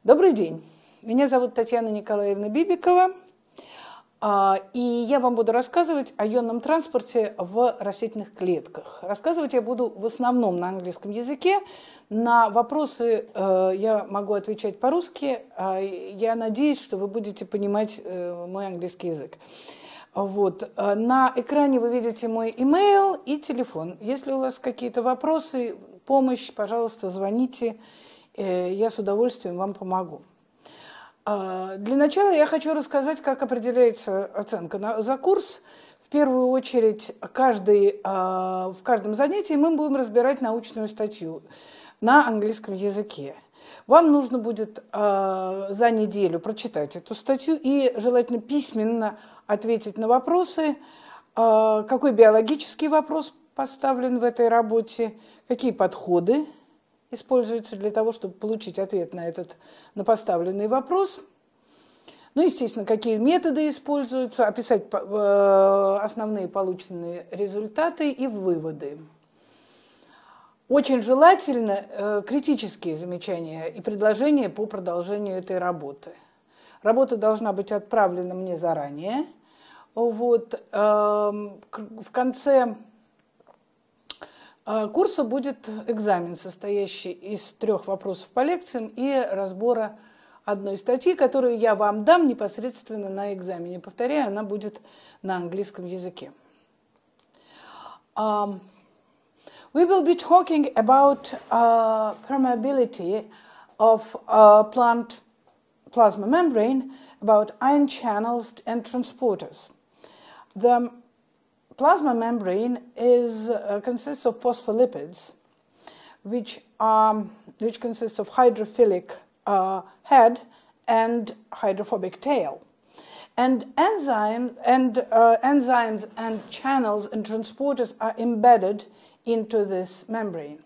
Добрый день, меня зовут Татьяна Николаевна Бибикова, и я вам буду рассказывать о ионном транспорте в растительных клетках. Рассказывать я буду в основном на английском языке. На вопросы я могу отвечать по-русски. Я надеюсь, что вы будете понимать мой английский язык. Вот. На экране вы видите мой имейл и телефон. Если у вас какие-то вопросы, помощь, пожалуйста, звоните. Я с удовольствием вам помогу. Для начала я хочу рассказать, как определяется оценка за курс. В первую очередь, в каждом занятии мы будем разбирать научную статью на английском языке. Вам нужно будет за неделю прочитать эту статью и желательно письменно ответить на вопросы, какой биологический вопрос поставлен в этой работе, какие подходы используются для того, чтобы получить ответ на поставленный вопрос. Ну, естественно, какие методы используются, описать основные полученные результаты и выводы. Очень желательно критические замечания и предложения по продолжению этой работы. Работа должна быть отправлена мне заранее. Вот. В конце курса будет экзамен, состоящий из 3 вопросов по лекциям и разбора одной статьи, которую я вам дам непосредственно на экзамене. Повторяю, она будет на английском языке. We will be talking about permeability of plant plasma membrane, about ion channels and transporters. The plasma membrane consists of phospholipids, which consists of hydrophilic head and hydrophobic tail. And enzymes and channels and transporters are embedded into this membrane.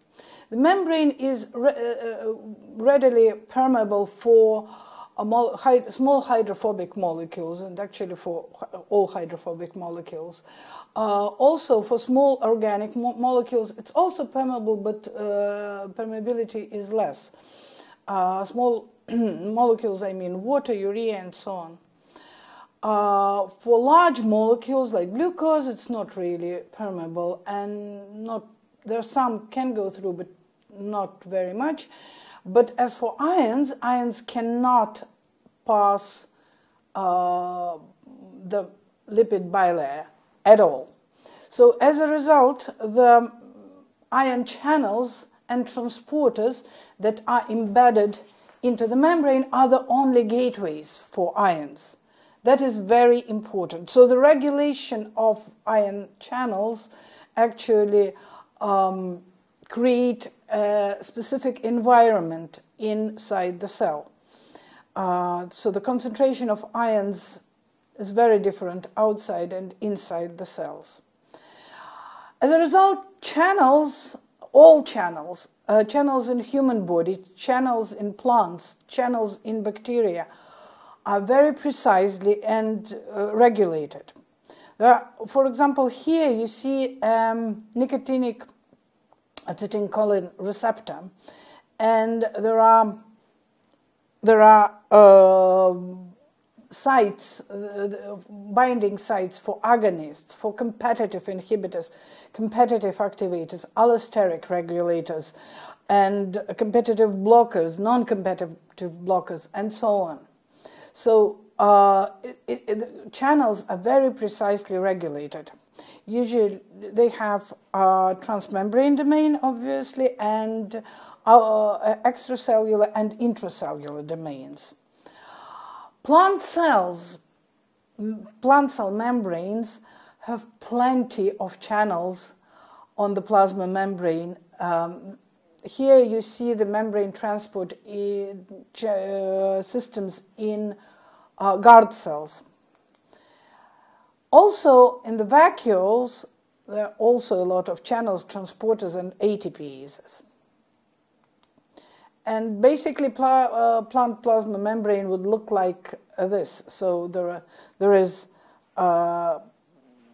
The membrane is readily permeable for small hydrophobic molecules, and actually for all hydrophobic molecules. Also for small organic molecules, it's also permeable, but permeability is less. Small molecules, I mean water, urea, and so on. For large molecules like glucose, it's not really permeable, and some can go through, but not very much. But as for ions, ions cannot pass the lipid bilayer at all. So as a result, the ion channels and transporters that are embedded into the membrane are the only gateways for ions. That is very important. So the regulation of ion channels actually create a specific environment inside the cell. So the concentration of ions is very different outside and inside the cells. As a result, all channels, channels in human body, channels in plants, channels in bacteria, are very precisely and regulated. For example, here you see nicotinic acetylcholine receptor, and there are sites, binding sites for agonists, for competitive inhibitors, competitive activators, allosteric regulators, and competitive blockers, non-competitive blockers, and so on. So channels are very precisely regulated. Usually they have transmembrane domain, obviously, and extracellular and intracellular domains. Plant cell membranes have plenty of channels on the plasma membrane. Here you see the membrane transport systems in guard cells. Also, in the vacuoles, there are also a lot of channels, transporters, and ATPases. And basically, plant plasma membrane would look like this. So there is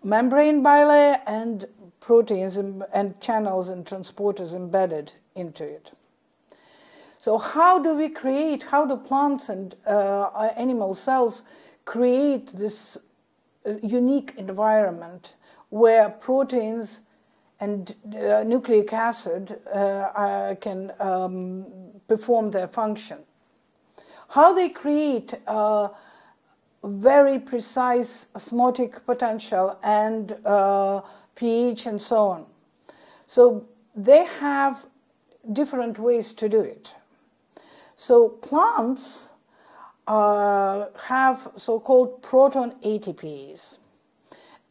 membrane bilayer and proteins and channels and transporters embedded into it. So So how do plants and animal cells create this unique environment where proteins and nucleic acid can perform their function? How they create very precise osmotic potential and pH and so on. So they have different ways to do it. So plants have so-called proton ATPs,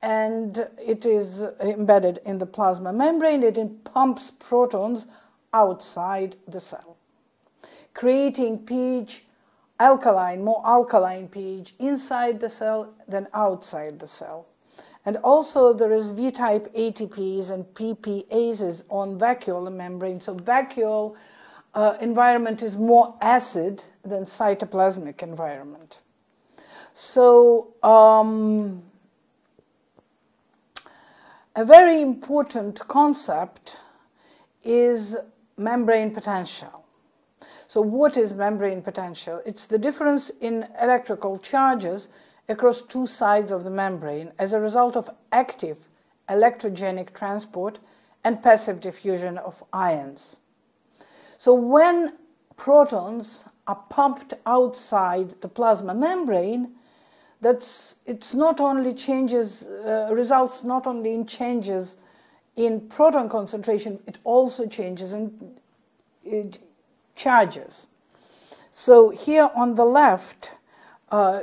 and it is embedded in the plasma membrane. It pumps protons outside the cell, creating pH alkaline, more alkaline pH inside the cell than outside the cell. And also there is V-type ATPs and PPases on vacuolar membrane. So vacuole environment is more acid than cytoplasmic environment. So a very important concept is membrane potential. So what is membrane potential? It's the difference in electrical charges across two sides of the membrane as a result of active electrogenic transport and passive diffusion of ions. So when protons are pumped outside the plasma membrane, it's not only results not only in changes in proton concentration, it also changes in charges. So here on the left,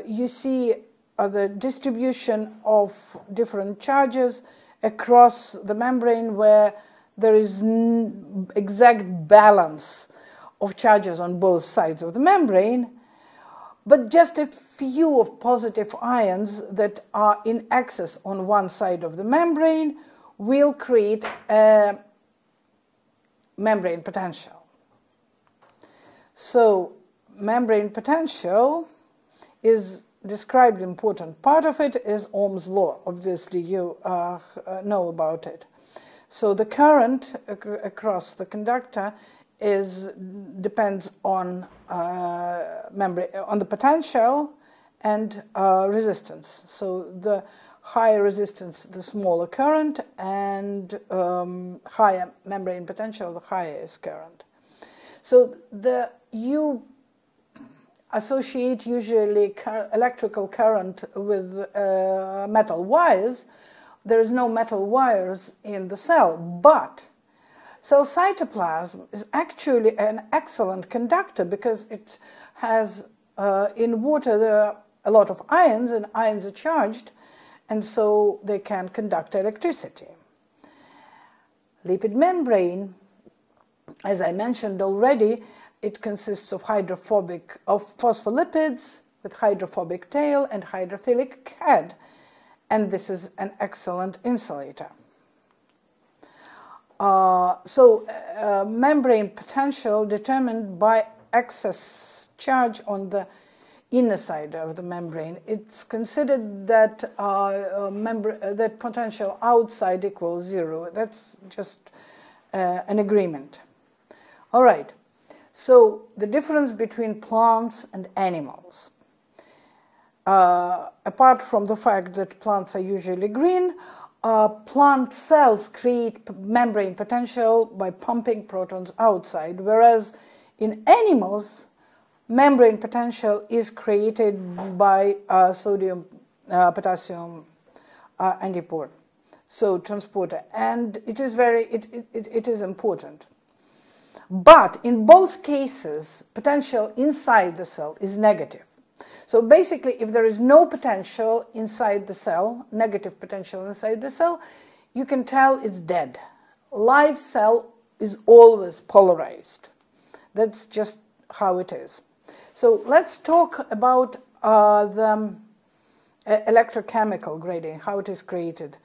you see the distribution of different charges across the membrane where there is exact balance of charges on both sides of the membrane, but just a few of positive ions that are in excess on one side of the membrane will create a membrane potential. So membrane potential is described, important part of it is Ohm's law. Obviously you know about it. So the current across the conductor depends on the potential and resistance. So the higher resistance, the smaller current, and higher membrane potential, the higher is current. So you associate usually electrical current with metal wires. There is no metal wires in the cell, but cell cytoplasm is actually an excellent conductor because it has, in water, there are a lot of ions, and ions are charged, and so they can conduct electricity. Lipid membrane, as I mentioned already, it consists of phospholipids with hydrophobic tail and hydrophilic head, and this is an excellent insulator. Membrane potential determined by excess charge on the inner side of the membrane. It's considered that that potential outside equals zero. That's just an agreement. All right. So the difference between plants and animals. Apart from the fact that plants are usually green, plant cells create membrane potential by pumping protons outside, whereas in animals, membrane potential is created by sodium potassium antipore, so transporter, and it is important. But in both cases, potential inside the cell is negative. So basically, if there is no potential inside the cell, negative potential inside the cell, you can tell it's dead. Live cell is always polarized. That's just how it is. So let's talk about the electrochemical gradient, how it is created.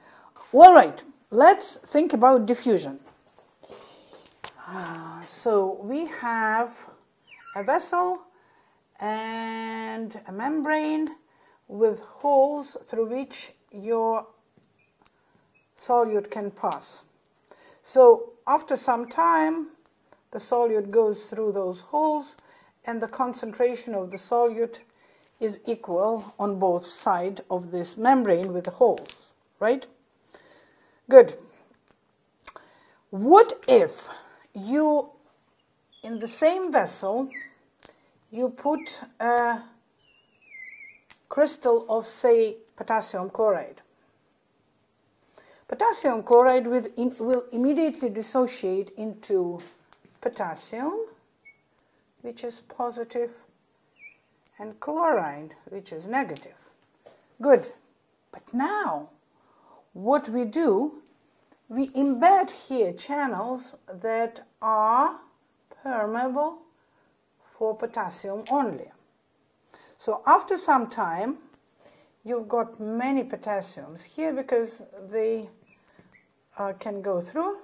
All right, let's think about diffusion. So we have a vessel and a membrane with holes through which your solute can pass. So after some time, the solute goes through those holes, and the concentration of the solute is equal on both sides of this membrane with the holes, right? Good. What if you, in the same vessel, you put a crystal of, say, potassium chloride? Potassium chloride will immediately dissociate into potassium, which is positive, and chlorine, which is negative. Good. But now, what we do, we embed here channels that are permeable for potassium only. So after some time, you've got many potassiums here because they can go through,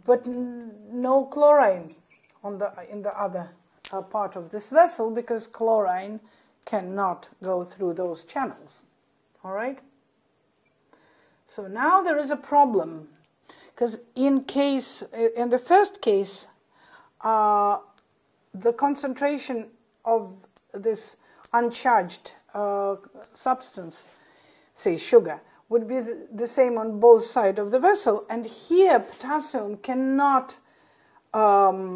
but no chlorine in the other part of this vessel, because chlorine cannot go through those channels. All right? So now there is a problem, because in the first case, the concentration of this uncharged substance, say sugar, would be the same on both sides of the vessel, and here potassium cannot all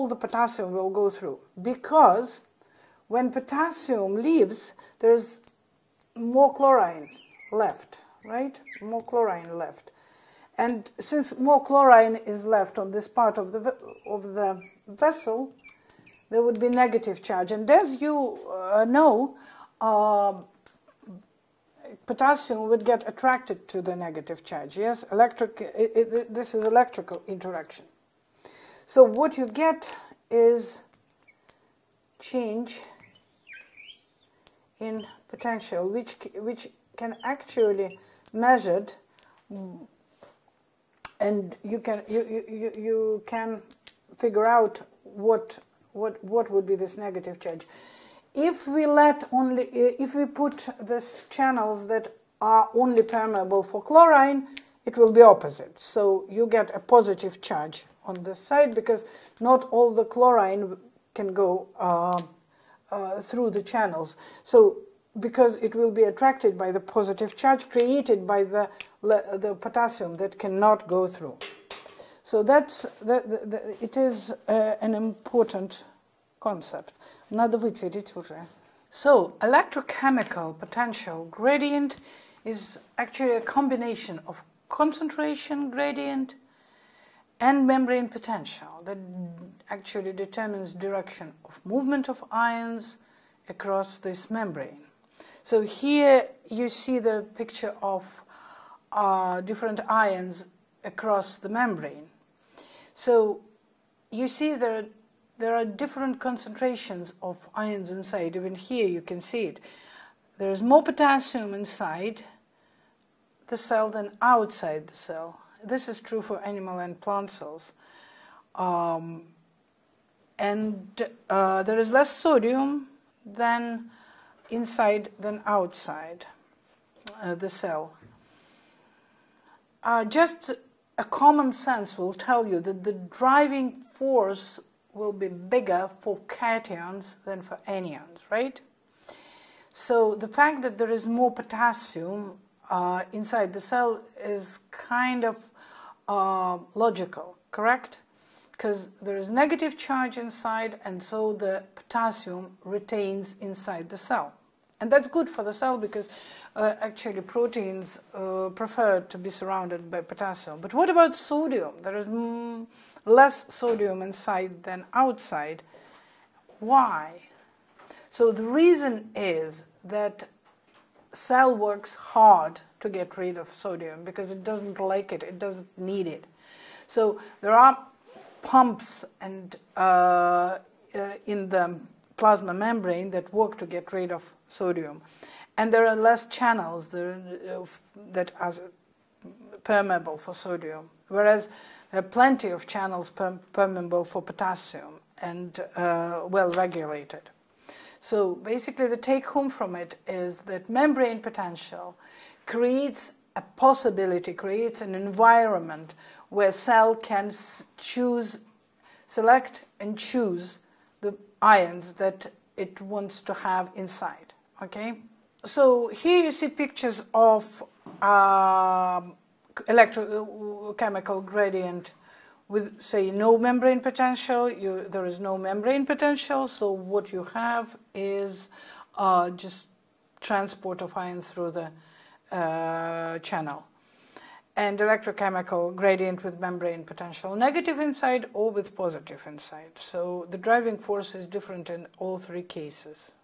the potassium will go through, because when potassium leaves, there's more chlorine left, right? More chlorine left. And since more chlorine is left on this part of the vessel, there would be negative charge. And as you know, potassium would get attracted to the negative charge. Yes, this is electrical interaction. So what you get is change in potential, which can actually measured, and you can figure out what would be this negative charge. If we put these channels that are only permeable for chlorine, it will be opposite. So you get a positive charge on this side, because not all the chlorine can go through the channels. So because it will be attracted by the positive charge created by the potassium that cannot go through. So it is an important concept. Надо вытереть уже. So electrochemical potential gradient is actually a combination of concentration gradient and membrane potential that actually determines direction of movement of ions across this membrane. So here you see the picture of different ions across the membrane. So you see there are different concentrations of ions inside. Even here you can see it. There is more potassium inside the cell than outside the cell. This is true for animal and plant cells. And there is less sodium than inside than outside the cell. Just a common sense will tell you that the driving force will be bigger for cations than for anions, right? So the fact that there is more potassium inside the cell is kind of logical, correct? Because there is negative charge inside, and so the potassium retains inside the cell. And that's good for the cell, because actually proteins prefer to be surrounded by potassium. But what about sodium? There is less sodium inside than outside. Why? So the reason is that cell works hard to get rid of sodium because it doesn't like it, it doesn't need it. So there are pumps and in the plasma membrane that work to get rid of sodium. And there are less channels that are permeable for sodium, whereas there are plenty of channels permeable for potassium and well regulated. So basically the take home from it is that membrane potential creates a possibility, creates an environment where cell can select and choose the ions that it wants to have inside. Okay? So here you see pictures of electrochemical gradient with, say, no membrane potential. There is no membrane potential, so what you have is just transport of ions through the channel. And electrochemical gradient with membrane potential negative inside or with positive inside. So the driving force is different in all three cases.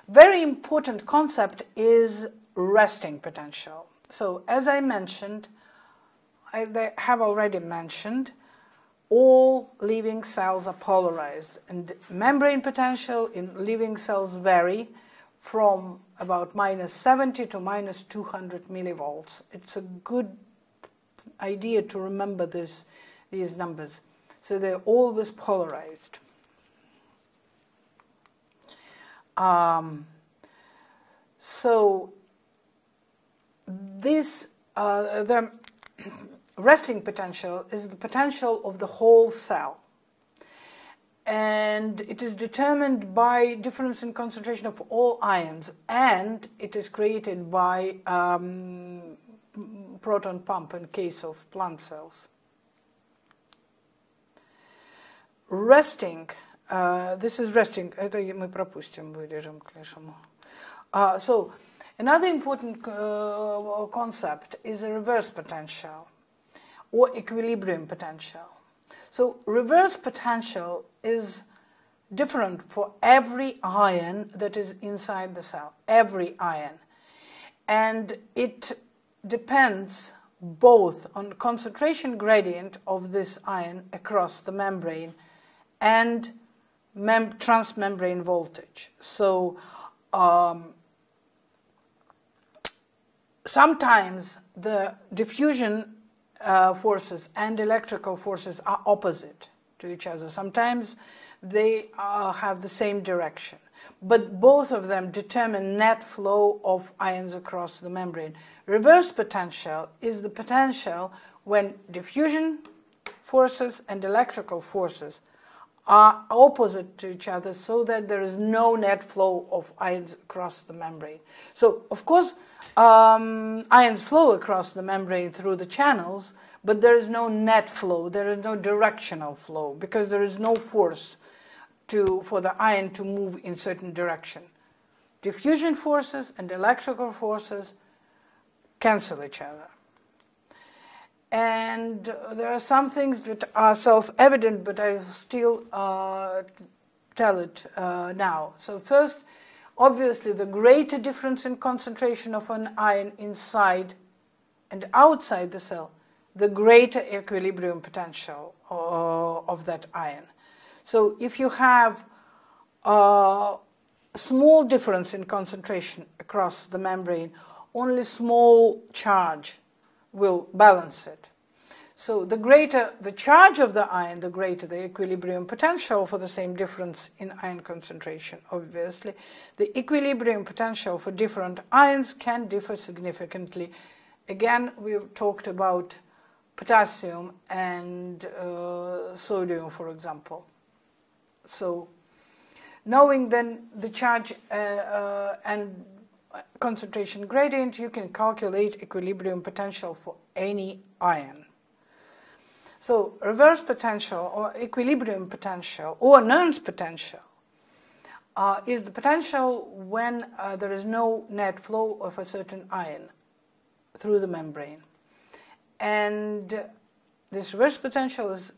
Very important concept is resting potential. So as I mentioned, I have already mentioned, all living cells are polarized, and membrane potential in living cells vary from about -70 to -200 millivolts. It's a good idea to remember these numbers. So they're always polarized. So this, the resting potential is the potential of the whole cell. And it is determined by difference in concentration of all ions, and it is created by proton pump in case of plant cells. Resting, this is resting, это мы пропустим, вырежем к лишнему. So, another important concept is a reverse potential or equilibrium potential. So reverse potential is different for every ion that is inside the cell, every ion. And it depends both on the concentration gradient of this ion across the membrane and transmembrane voltage. So sometimes the diffusion forces and electrical forces are opposite to each other. Sometimes they have the same direction, but both of them determine net flow of ions across the membrane. Reverse potential is the potential when diffusion forces and electrical forces are opposite to each other, so that there is no net flow of ions across the membrane. So, of course, ions flow across the membrane through the channels, but there is no net flow, there is no directional flow, because there is no force for the ion to move in certain direction. Diffusion forces and electrical forces cancel each other. And there are some things that are self-evident, but I still tell it now. So first, obviously, the greater difference in concentration of an ion inside and outside the cell, the greater equilibrium potential of that ion. So if you have a small difference in concentration across the membrane, only small charge will balance it. So the greater the charge of the ion, the greater the equilibrium potential for the same difference in ion concentration, obviously. The equilibrium potential for different ions can differ significantly. Again, we've talked about potassium and sodium, for example. So knowing then the charge and concentration gradient, you can calculate equilibrium potential for any ion. So reverse potential or equilibrium potential or Nernst potential is the potential when there is no net flow of a certain ion through the membrane. And this reverse potential is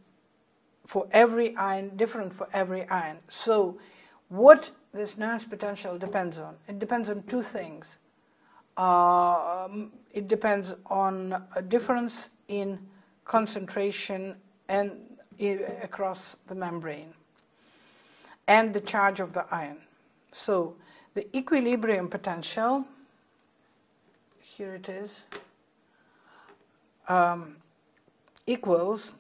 for every ion, different for every ion. So what this Nernst potential depends on? It depends on two things. It depends on a difference in concentration and across the membrane and the charge of the ion. So the equilibrium potential, here it is, equals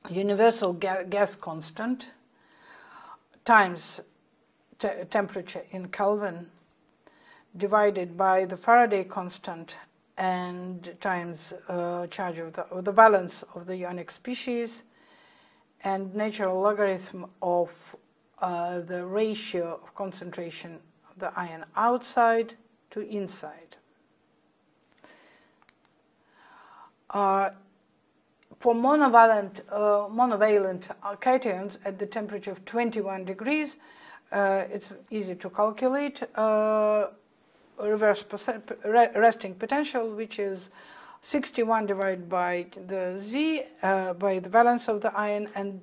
universal gas constant times temperature in Kelvin divided by the Faraday constant and times charge of the valence of the ionic species, and natural logarithm of the ratio of concentration of the ion outside to inside. For monovalent cations at the temperature of 21 degrees, it's easy to calculate reverse resting potential, which is 61 divided by the Z, by the valence of the ion, and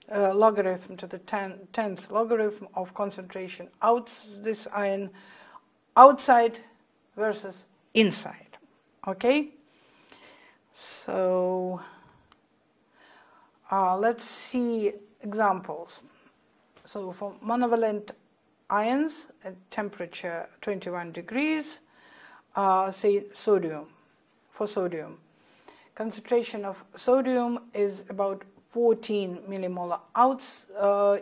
logarithm to the 10th logarithm of concentration this ion outside versus inside. Okay? So let's see examples. So for monovalent ions at temperature 21 degrees, say sodium. For sodium, concentration of sodium is about 14 millimolar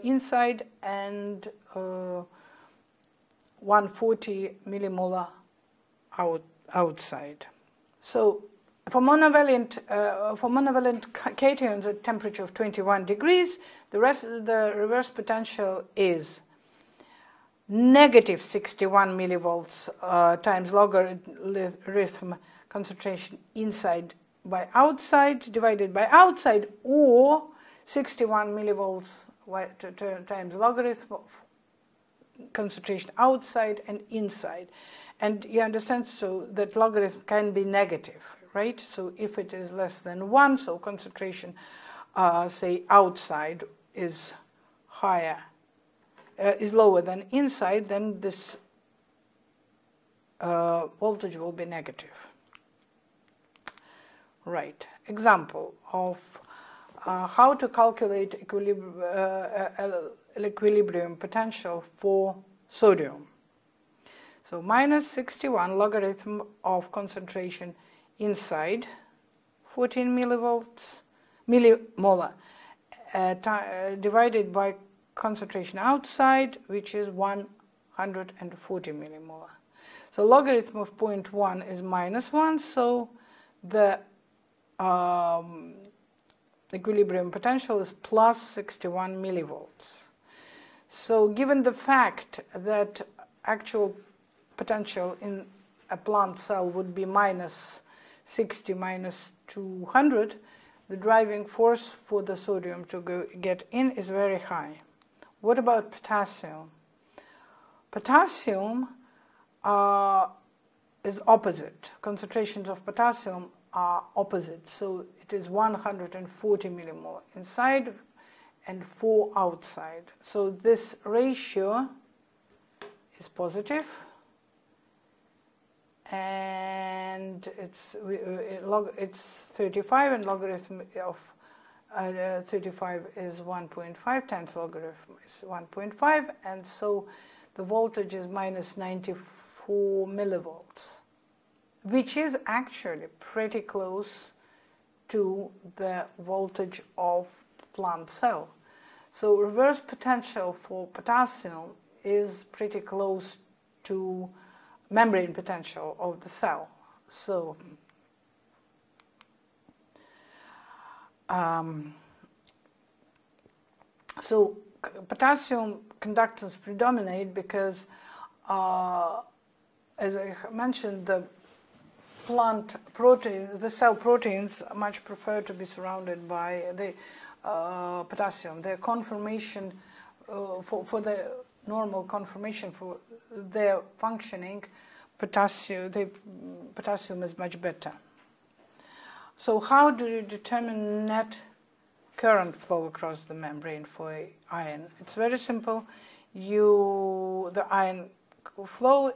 inside and 140 millimolar outside. So for monovalent cations at temperature of 21 degrees, the reverse potential is negative 61 millivolts times logarithm concentration inside by outside divided by outside, or 61 millivolts times logarithm of concentration outside and inside. And you understand, so that logarithm can be negative, right? So if it is less than 1, so concentration, say, outside is higher, is lower than inside, then this voltage will be negative. Right. Example of how to calculate equilibrium potential for sodium. So minus 61 logarithm of concentration inside 14 millimolar divided by concentration outside, which is 140 millimolar. So logarithm of 0.1 is minus 1, so the equilibrium potential is plus 61 millivolts. So given the fact that actual potential in a plant cell would be minus 60 minus 200, the driving force for the sodium to get in is very high. What about potassium? Potassium is opposite. Concentrations of potassium are opposite. So it is 140 millimolar inside and 4 outside. So this ratio is positive, and it's 35, and logarithm of 35 is 1.5, 10th logarithm is 1.5, and so the voltage is minus 94 millivolts, which is actually pretty close to the voltage of plant cell. So reverse potential for potassium is pretty close to membrane potential of the cell. So potassium conductance predominate because, as I mentioned, the plant proteins, the cell proteins, much prefer to be surrounded by the potassium. Their conformation, for the normal conformation for their functioning, potassium is much better. So how do you determine net current flow across the membrane for ion? It's very simple. The ion flow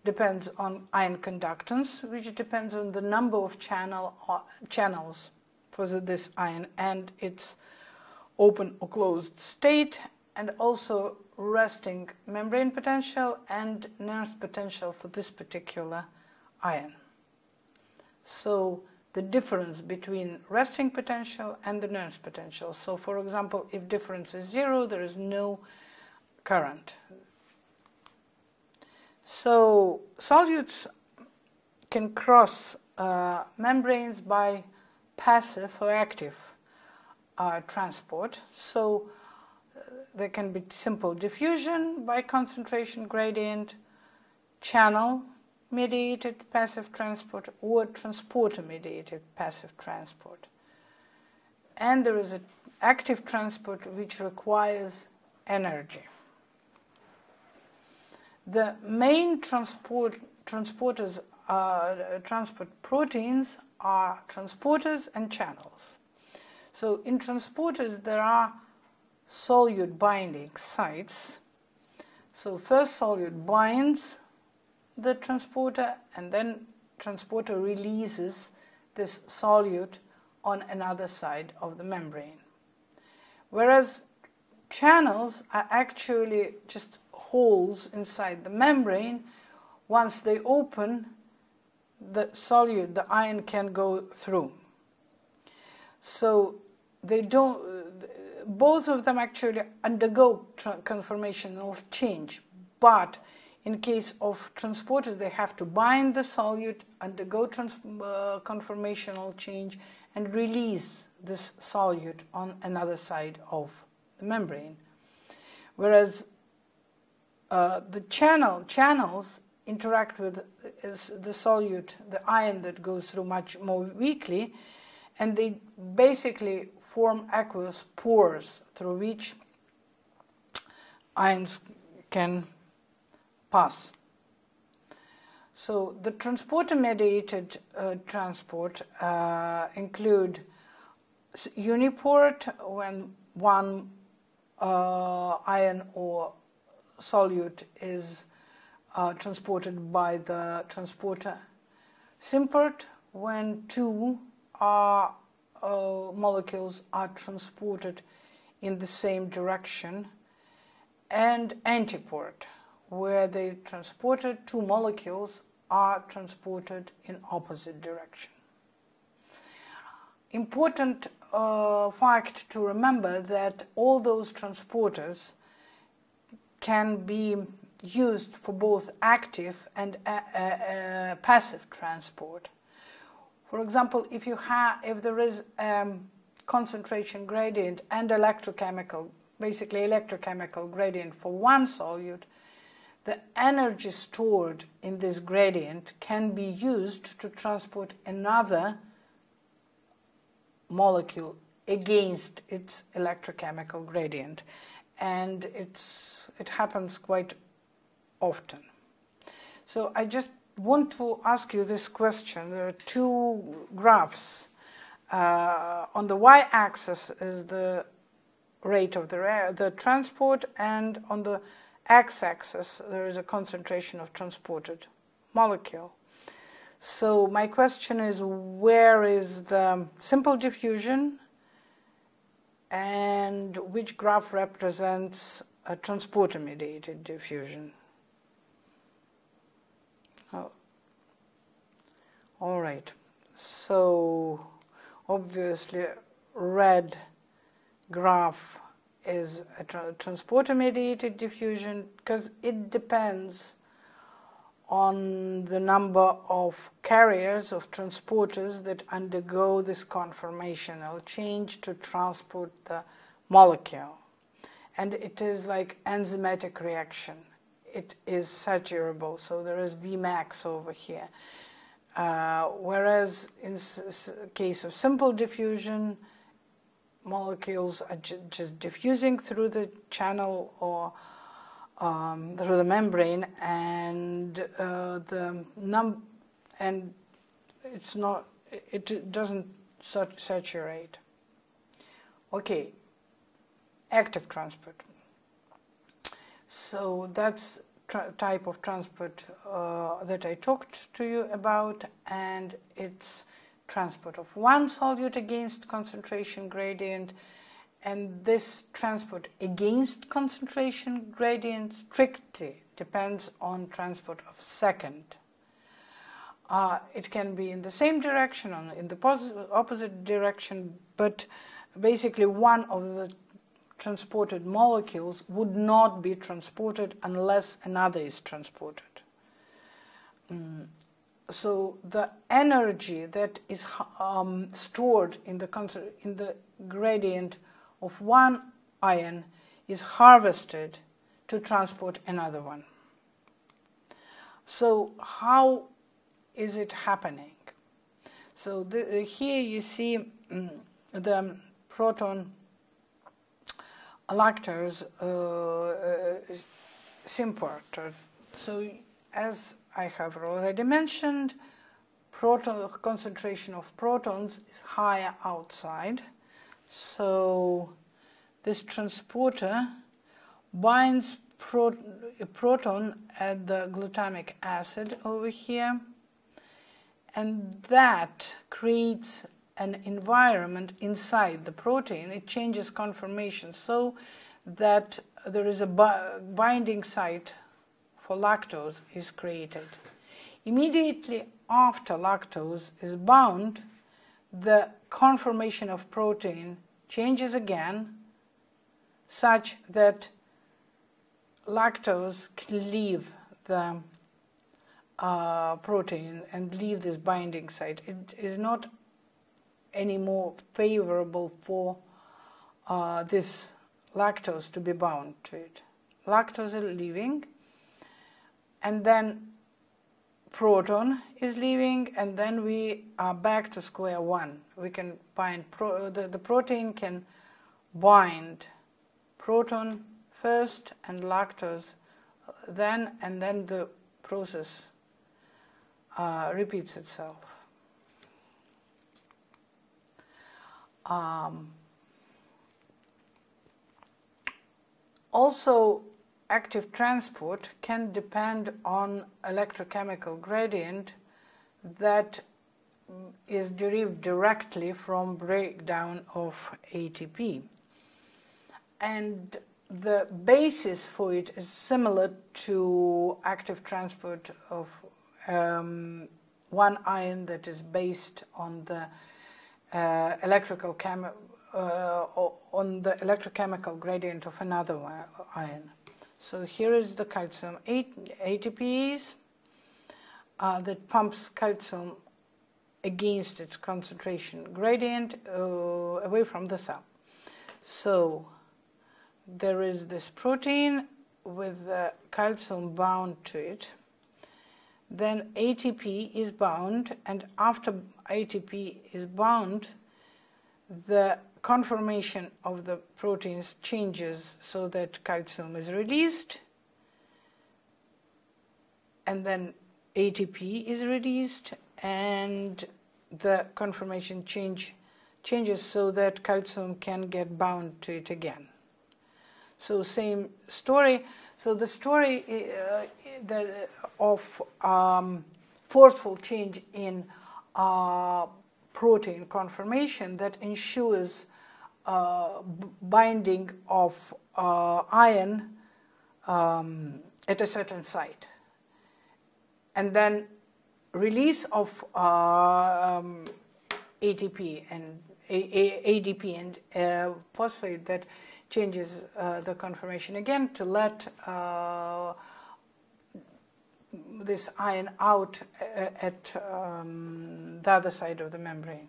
depends on ion conductance, which depends on the number of channels for this ion and its open or closed state, and also resting membrane potential and Nernst potential for this particular ion. So the difference between resting potential and the Nernst potential. So for example, if difference is 0, there is no current. So solutes can cross membranes by passive or active transport. So there can be simple diffusion by concentration gradient, channel-mediated passive transport, or transporter-mediated passive transport. And there is an active transport which requires energy. The main transport proteins are transporters and channels. So in transporters there are solute binding sites. So first solute binds the transporter, and then transporter releases this solute on another side of the membrane. Whereas channels are actually just holes inside the membrane. Once they open, the solute, the ion, can go through. So they don't, both of them actually undergo conformational change, but in case of transporters, they have to bind the solute, undergo conformational change, and release this solute on another side of the membrane. Whereas the channels interact with the solute, the ion that goes through, much more weakly, and they basically form aqueous pores through which ions can pass. So the transporter-mediated transport include uniport, when one ion or solute is transported by the transporter. Symport, when two molecules are transported in the same direction. And antiport, where the transported two molecules are transported in opposite direction. Important fact to remember that all those transporters can be used for both active and passive transport. For example, if there is concentration gradient and electrochemical, basically electrochemical gradient for one solute, the energy stored in this gradient can be used to transport another molecule against its electrochemical gradient, and it happens quite often. So I just want to ask you this question. There are two graphs. On the y-axis is the rate of the transport, and on the x-axis there is a concentration of transported molecule. So my question is, where is the simple diffusion, and which graph represents a transporter-mediated diffusion? Oh. All right. So obviously red graph is a transporter-mediated diffusion because it depends on the number of carriers of transporters that undergo this conformational change to transport the molecule. And it is like enzymatic reaction. It is saturable, so there is Vmax over here. Whereas in case of simple diffusion, molecules are just diffusing through the channel or through the membrane, and it doesn't saturate. Okay, active transport. So that's type of transport that I talked to you about, and it's transport of one solute against concentration gradient, and this transport against concentration gradient strictly depends on transport of second. It can be in the same direction or in the opposite direction, but basically one of the transported molecules would not be transported unless another is transported. so the energy that is stored in the gradient of one ion is harvested to transport another one. So how is it happening? So here you see the proton lactose symporter. So as I have already mentioned, concentration of protons is higher outside. So this transporter binds a proton at the glutamic acid over here, and that creates an environment inside the protein. It changes conformation so that there is a binding site for lactose is created. Immediately after lactose is bound, the conformation of protein changes again such that lactose can leave the protein and leave this binding site. It is not any more favorable for this lactose to be bound to it. Lactose is leaving, and then proton is leaving, and then we are back to square one. We can bind, the protein can bind proton first and lactose then, and then the process repeats itself. Also, active transport can depend on electrochemical gradient that is derived directly from breakdown of ATP. And the basis for it is similar to active transport of one ion that is based on the electrochemical gradient of another ion. So here is the calcium ATPase that pumps calcium against its concentration gradient away from the cell. So there is this protein with calcium bound to it. Then ATP is bound, and after ATP is bound, the conformation of the proteins changes so that calcium is released, and then ATP is released, and the conformation changes so that calcium can get bound to it again. So same story. So the story of forceful change in protein conformation that ensures binding of ion at a certain site, and then release of ATP and ADP and phosphate that changes the conformation again to let this ion out at the other side of the membrane.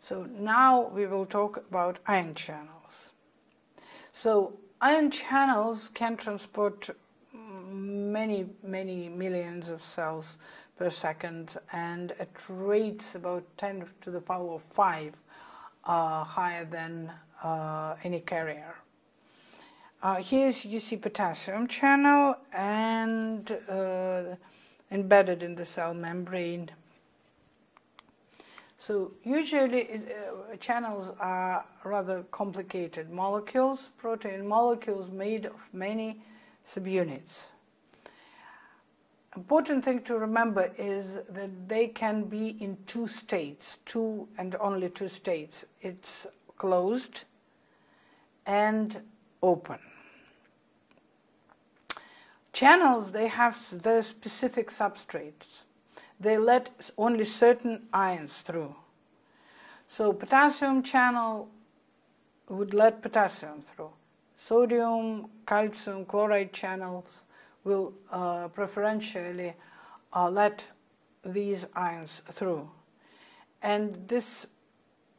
So now we will talk about ion channels. So ion channels can transport many millions of cells per second, and at rates about 10 to the power of 5 higher than any carrier. Here you see potassium channel and embedded in the cell membrane. So usually channels are rather complicated molecules, protein molecules made of many subunits. Important thing to remember is that they can be in two states, two and only two states. It's closed and open. Channels, they have their specific substrates. They let only certain ions through. So potassium channel would let potassium through. Sodium, calcium, chloride channels will preferentially let these ions through. And this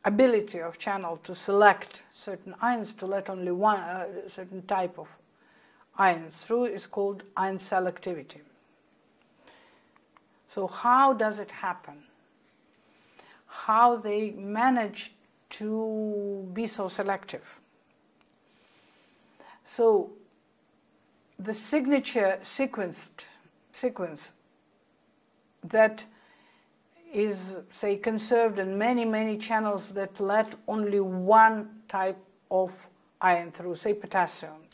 ability of channel to select certain ions, to let only one certain type of ions through, is called ion selectivity. So how does it happen? How they manage to be so selective? So the signature sequence that is, say, conserved in many, many channels that let only one type of ion through, say potassium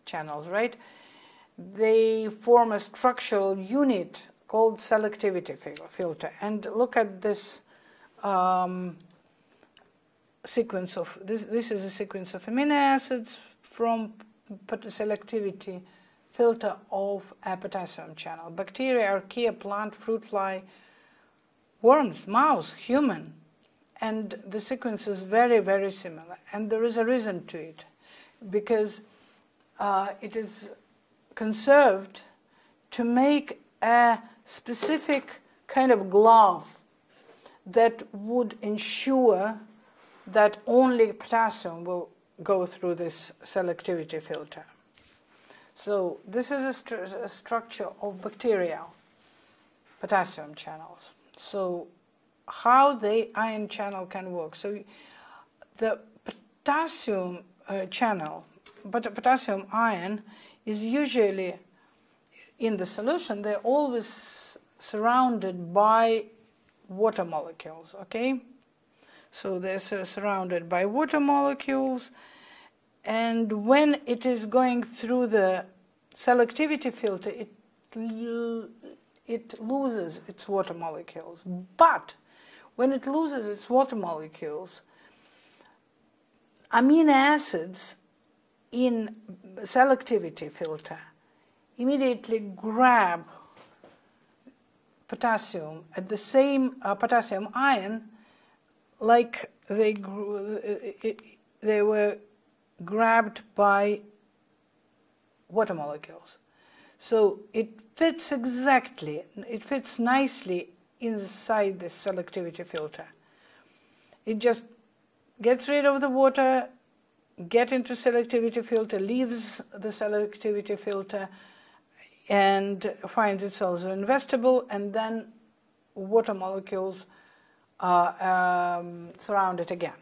channels, right? They form a structural unit called selectivity filter. And look at this sequence of, this is a sequence of amino acids from selectivity filter of a potassium channel. Bacteria, archaea, plant, fruit fly, worms, mouse, human, and the sequence is very, very similar. And there is a reason to it, because it is conserved to make a specific kind of glove that would ensure that only potassium will go through this selectivity filter. So this is a structure of bacterial potassium channels. So how the ion channel can work? So the potassium channel, but the potassium ion is usually in the solution, they're always surrounded by water molecules, okay? So they're surrounded by water molecules, and when it is going through the selectivity filter, it loses its water molecules. But when it loses its water molecules, amino acids in selectivity filter immediately grab potassium at the same potassium ion, like they were grabbed by water molecules. So it fits exactly, it fits nicely inside this selectivity filter. It just gets rid of the water, gets into selectivity filter, leaves the selectivity filter, and finds itself investable, and then water molecules surround it again.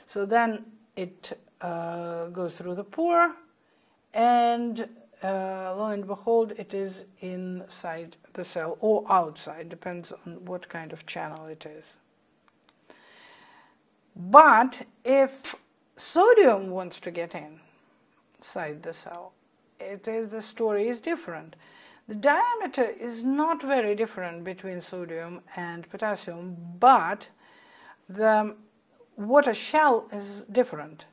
So then it goes through the pore, and lo and behold, it is inside the cell or outside, depends on what kind of channel it is. But if sodium wants to get inside the cell, the story is different. The diameter is not very different between sodium and potassium, but the water shell is different.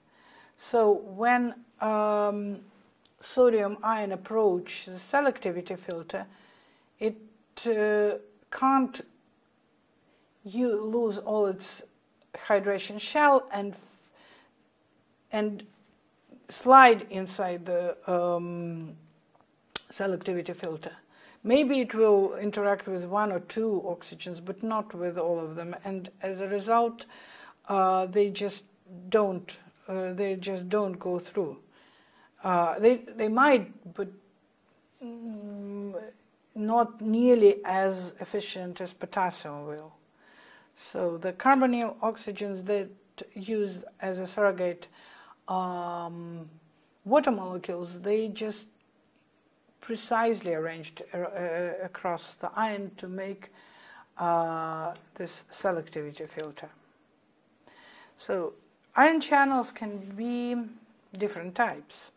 So when sodium ion approach the selectivity filter, it can't lose all its hydration shell and slide inside the selectivity filter. Maybe it will interact with one or two oxygens, but not with all of them. And as a result, they just don't go through. They might, but not nearly as efficient as potassium will. So the carbonyl oxygens that used as a surrogate water molecules, they just precisely arranged across the ion to make this selectivity filter. So ion channels can be different types.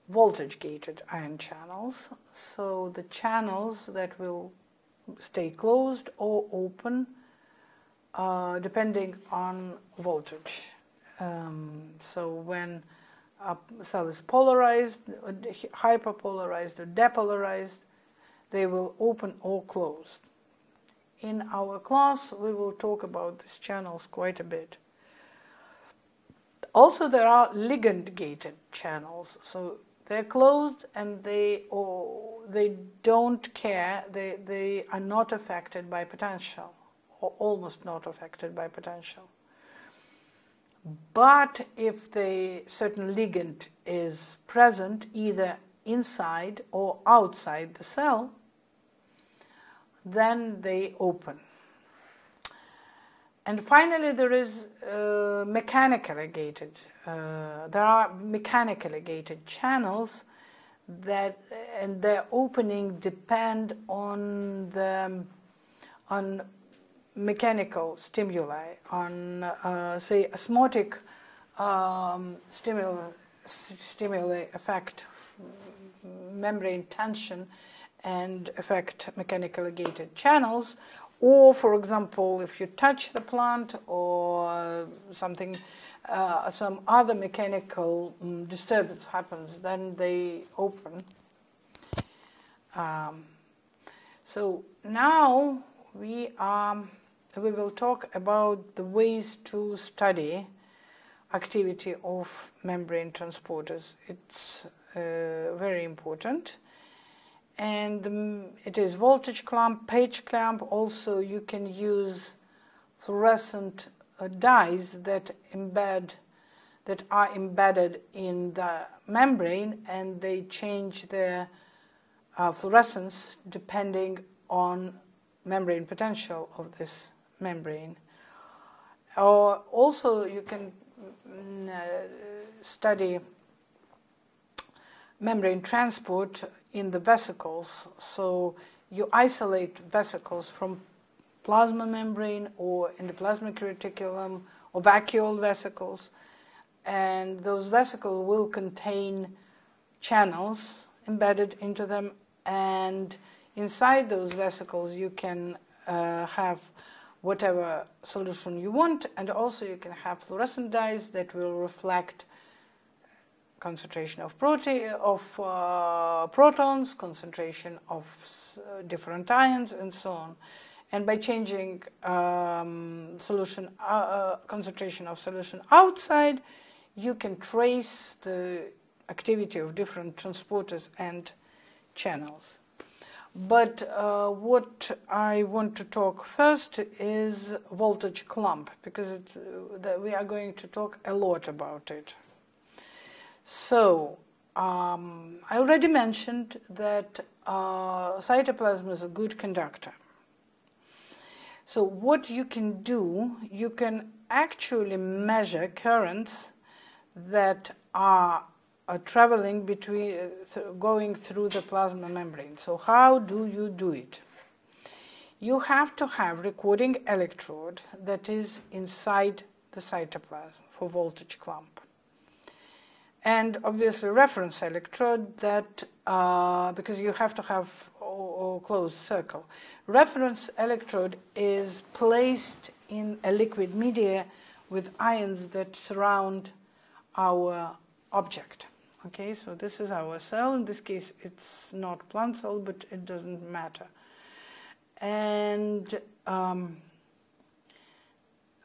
Voltage-gated ion channels, so the channels that will stay closed or open depending on voltage. So when a cell is polarized, hyperpolarized or depolarized, they will open or close. In our class, we will talk about these channels quite a bit. Also, there are ligand-gated channels. So They're closed and they don't care, they are not affected by potential, or almost not affected by potential. But if the certain ligand is present either inside or outside the cell, then they open. And finally, there is mechanically gated. There are mechanically gated channels that, and their opening depend on mechanical stimuli, on say osmotic stimuli affect membrane tension and affect mechanically gated channels. Or, for example, if you touch the plant or something, some other mechanical disturbance happens, then they open. So now we will talk about the ways to study activity of membrane transporters. It's very important. And it is voltage clamp, page clamp. Also, you can use fluorescent dyes that are embedded in the membrane, and they change their fluorescence depending on membrane potential of this membrane. Or also, you can study membrane transport in the vesicles. So you isolate vesicles from plasma membrane or endoplasmic reticulum or vacuole vesicles, and those vesicles will contain channels embedded into them, and inside those vesicles you can have whatever solution you want, and also you can have fluorescent dyes that will reflect concentration of protons, concentration of different ions, and so on. And by changing concentration of solution outside, you can trace the activity of different transporters and channels. But what I want to talk first is voltage clamp, because we are going to talk a lot about it. So, I already mentioned that cytoplasm is a good conductor. So what you can do, you can actually measure currents that are traveling going through the plasma membrane. So how do you do it? You have to have recording electrode that is inside the cytoplasm for voltage clamp. And obviously reference electrode that, because you have to have a closed circle. Reference electrode is placed in a liquid media with ions that surround our object. Okay, so this is our cell. In this case, it's not plant cell, but it doesn't matter. And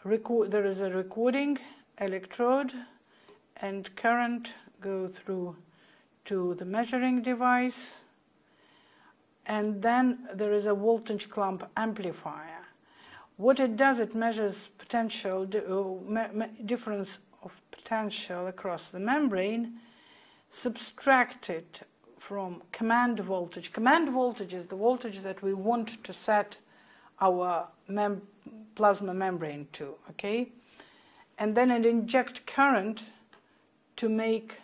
there is a recording electrode, and current go through to the measuring device. And then there is a voltage clamp amplifier. What it does, it measures potential, difference of potential across the membrane, subtract it from command voltage. Command voltage is the voltage that we want to set our plasma membrane to, okay? And then it injects current to make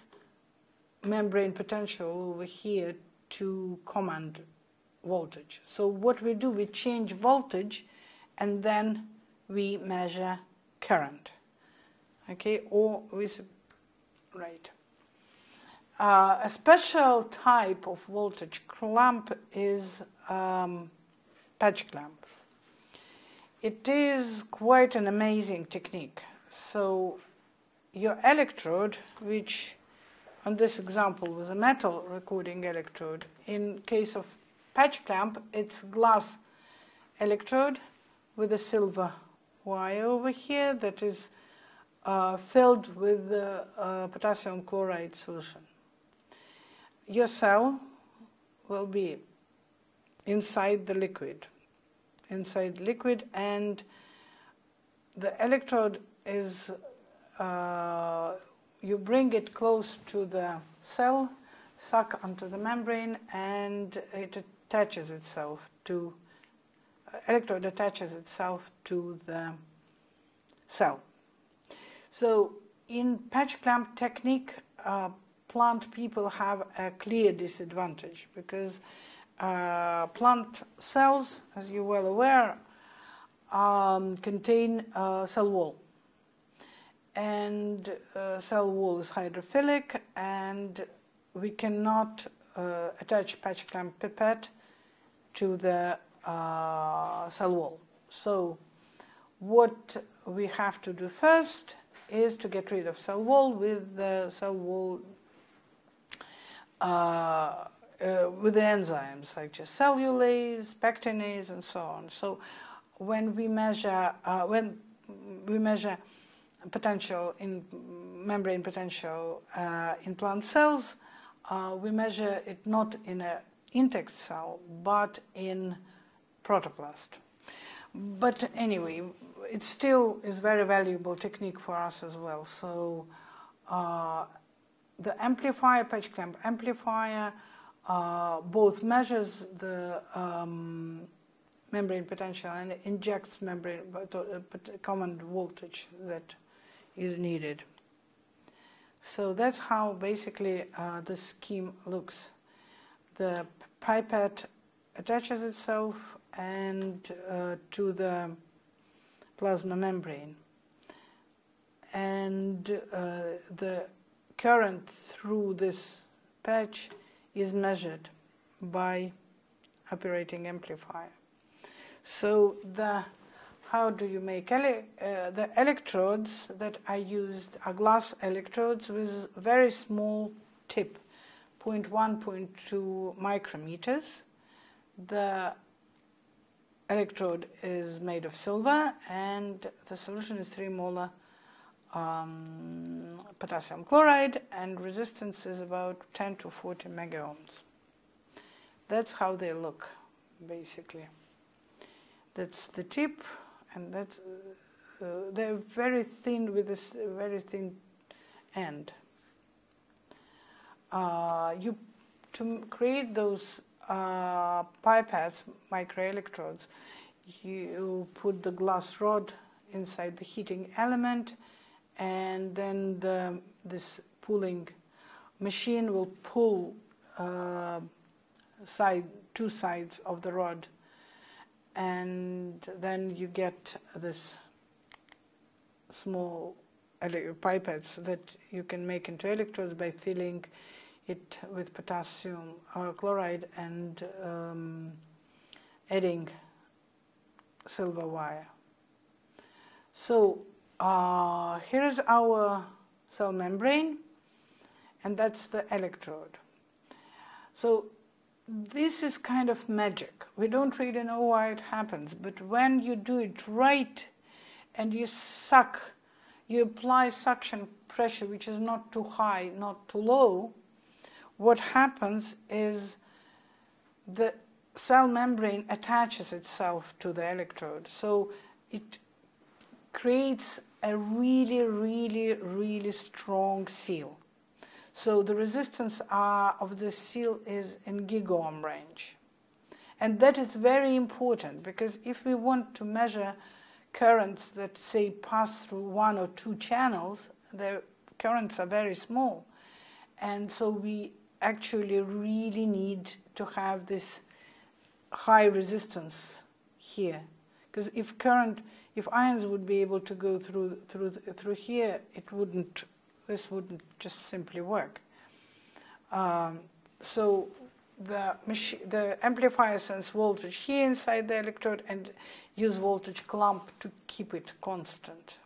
membrane potential over here to command voltage. So what we do, we change voltage and then we measure current. Okay, or right. A special type of voltage clamp is patch clamp. It is quite an amazing technique. So your electrode, which on this example was a metal recording electrode, in case of patch clamp, it's glass electrode with a silver wire over here that is filled with potassium chloride solution. your cell will be inside the liquid, and the electrode is, you bring it close to the cell, suck onto the membrane, and it attaches itself to, electrode attaches itself to the cell. So in patch clamp technique, plant people have a clear disadvantage, because plant cells, as you're well aware, contain cell wall. And cell wall is hydrophilic, and we cannot attach patch clamp pipette to the cell wall. So what we have to do first is to get rid of cell wall with the cell wall with the enzymes such as cellulase, pectinase, and so on. So when we measure potential in membrane potential in plant cells, we measure it not in an intact cell but in protoplast. But anyway, it still is very valuable technique for us as well. So the amplifier, patch clamp amplifier, both measures the membrane potential and injects membrane command voltage that is needed. So that's how basically the scheme looks. The pipette attaches itself and to the plasma membrane, and the current through this patch is measured by operating amplifier. So how do you make the electrodes that are used are glass electrodes with very small tip, 0.1, 0.2 micrometers. The electrode is made of silver, and the solution is 3 molar potassium chloride, and resistance is about 10 to 40 megaohms. That's how they look, basically. That's the tip, and that's they're very thin with this very thin end. To create those pipettes, microelectrodes, you put the glass rod inside the heating element, and then this pulling machine will pull two sides of the rod, and then you get this small pipettes that you can make into electrodes by filling it with potassium chloride and adding silver wire. So here is our cell membrane, and that's the electrode. So this is kind of magic. We don't really know why it happens, but when you do it right and you suck, you apply suction pressure which is not too high, not too low, what happens is the cell membrane attaches itself to the electrode. So it creates a really, really, really strong seal. So the resistance of the seal is in gigaohm range. And that is very important, because if we want to measure currents that, say, pass through 1 or 2 channels, the currents are very small. And so we actually really need to have this high resistance here. Because if ions would be able to go through here, this wouldn't just simply work. So the amplifier sends voltage here inside the electrode and use voltage clamp to keep it constant.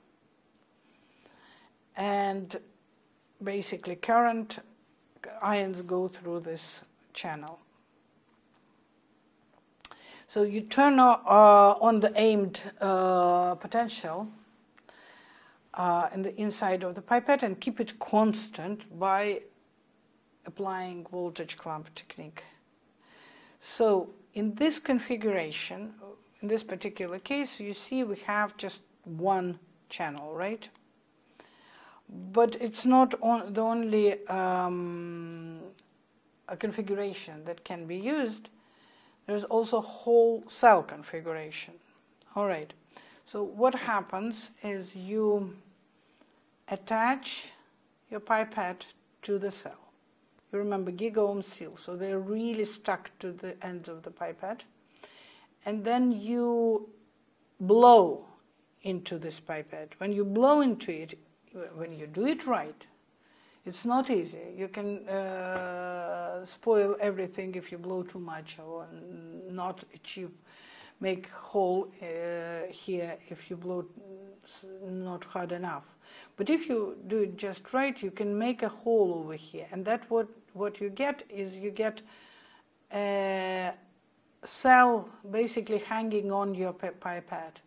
And basically ions go through this channel. So you turn on the aimed potential in the inside of the pipette and keep it constant by applying voltage clamp technique. So in this configuration, in this particular case, you see we have just one channel, right? But it's not the only a configuration that can be used. There's also whole cell configuration. All right. So what happens is you attach your pipette to the cell. You remember giga-ohm seal, so they're really stuck to the ends of the pipette. And then you blow into this pipette. When you blow into it, when you do it right, it's not easy. You can spoil everything if you blow too much or not make hole here if you blow not hard enough. But if you do it just right, you can make a hole over here. And that what you get is you get a cell basically hanging on your pipette.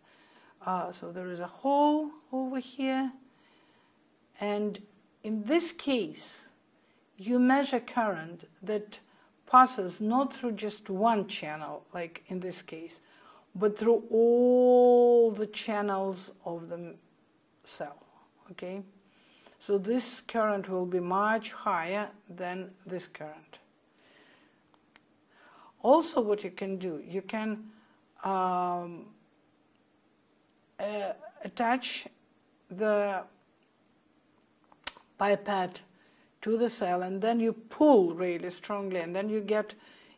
So there is a hole over here. And in this case, you measure current that passes not through just one channel, like in this case, but through all the channels of the cell, okay? So this current will be much higher than this current. Also, what you can do, you can attach the pipette to the cell, and then you pull really strongly, and then you get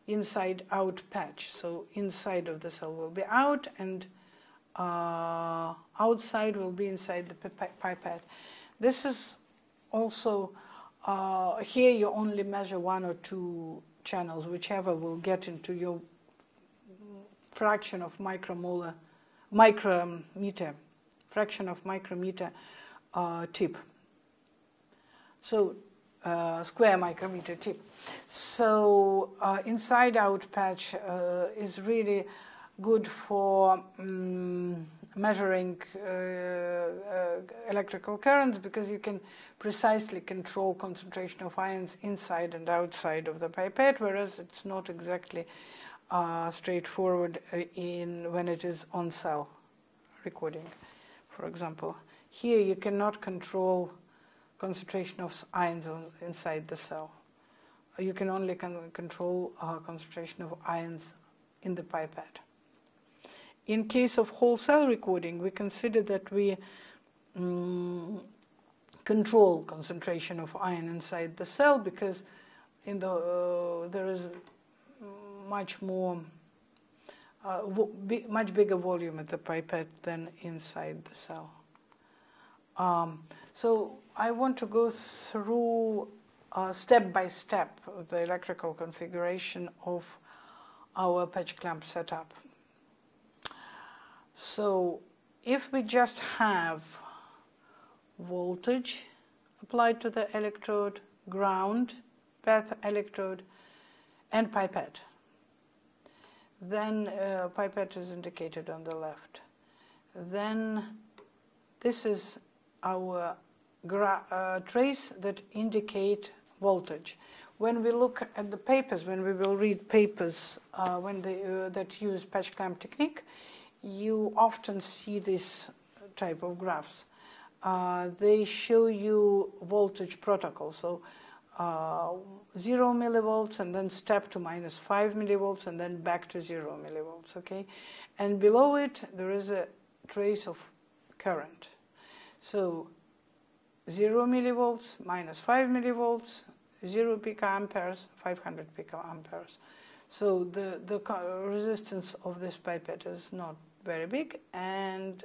inside-out patch. So inside of the cell will be out, and outside will be inside the pipette. This is also, here you only measure one or two channels, whichever will get into your fraction of micrometer, fraction of micrometer tip. So square micrometer tip. So inside-out patch is really good for measuring electrical currents, because you can precisely control concentration of ions inside and outside of the pipette, whereas it's not exactly straightforward when it is on cell recording. For example, here you cannot control concentration of ions inside the cell. You can only control concentration of ions in the pipette. In case of whole cell recording, we consider that we control concentration of ion inside the cell, because there is much more, much bigger volume at the pipette than inside the cell. So I want to go through step by step the electrical configuration of our patch clamp setup. So if we just have voltage applied to the electrode, ground, path electrode, and pipette, then pipette is indicated on the left. Then this is our trace that indicate voltage. When we look at the papers, when we will read papers that use patch clamp technique, you often see this type of graphs. They show you voltage protocol. So 0 millivolts, and then step to -5 millivolts, and then back to 0 millivolts, okay? And below it, there is a trace of current. So 0 millivolts, -5 millivolts, 0 picoamperes, 500 picoamperes. So the resistance of this pipette is not very big, and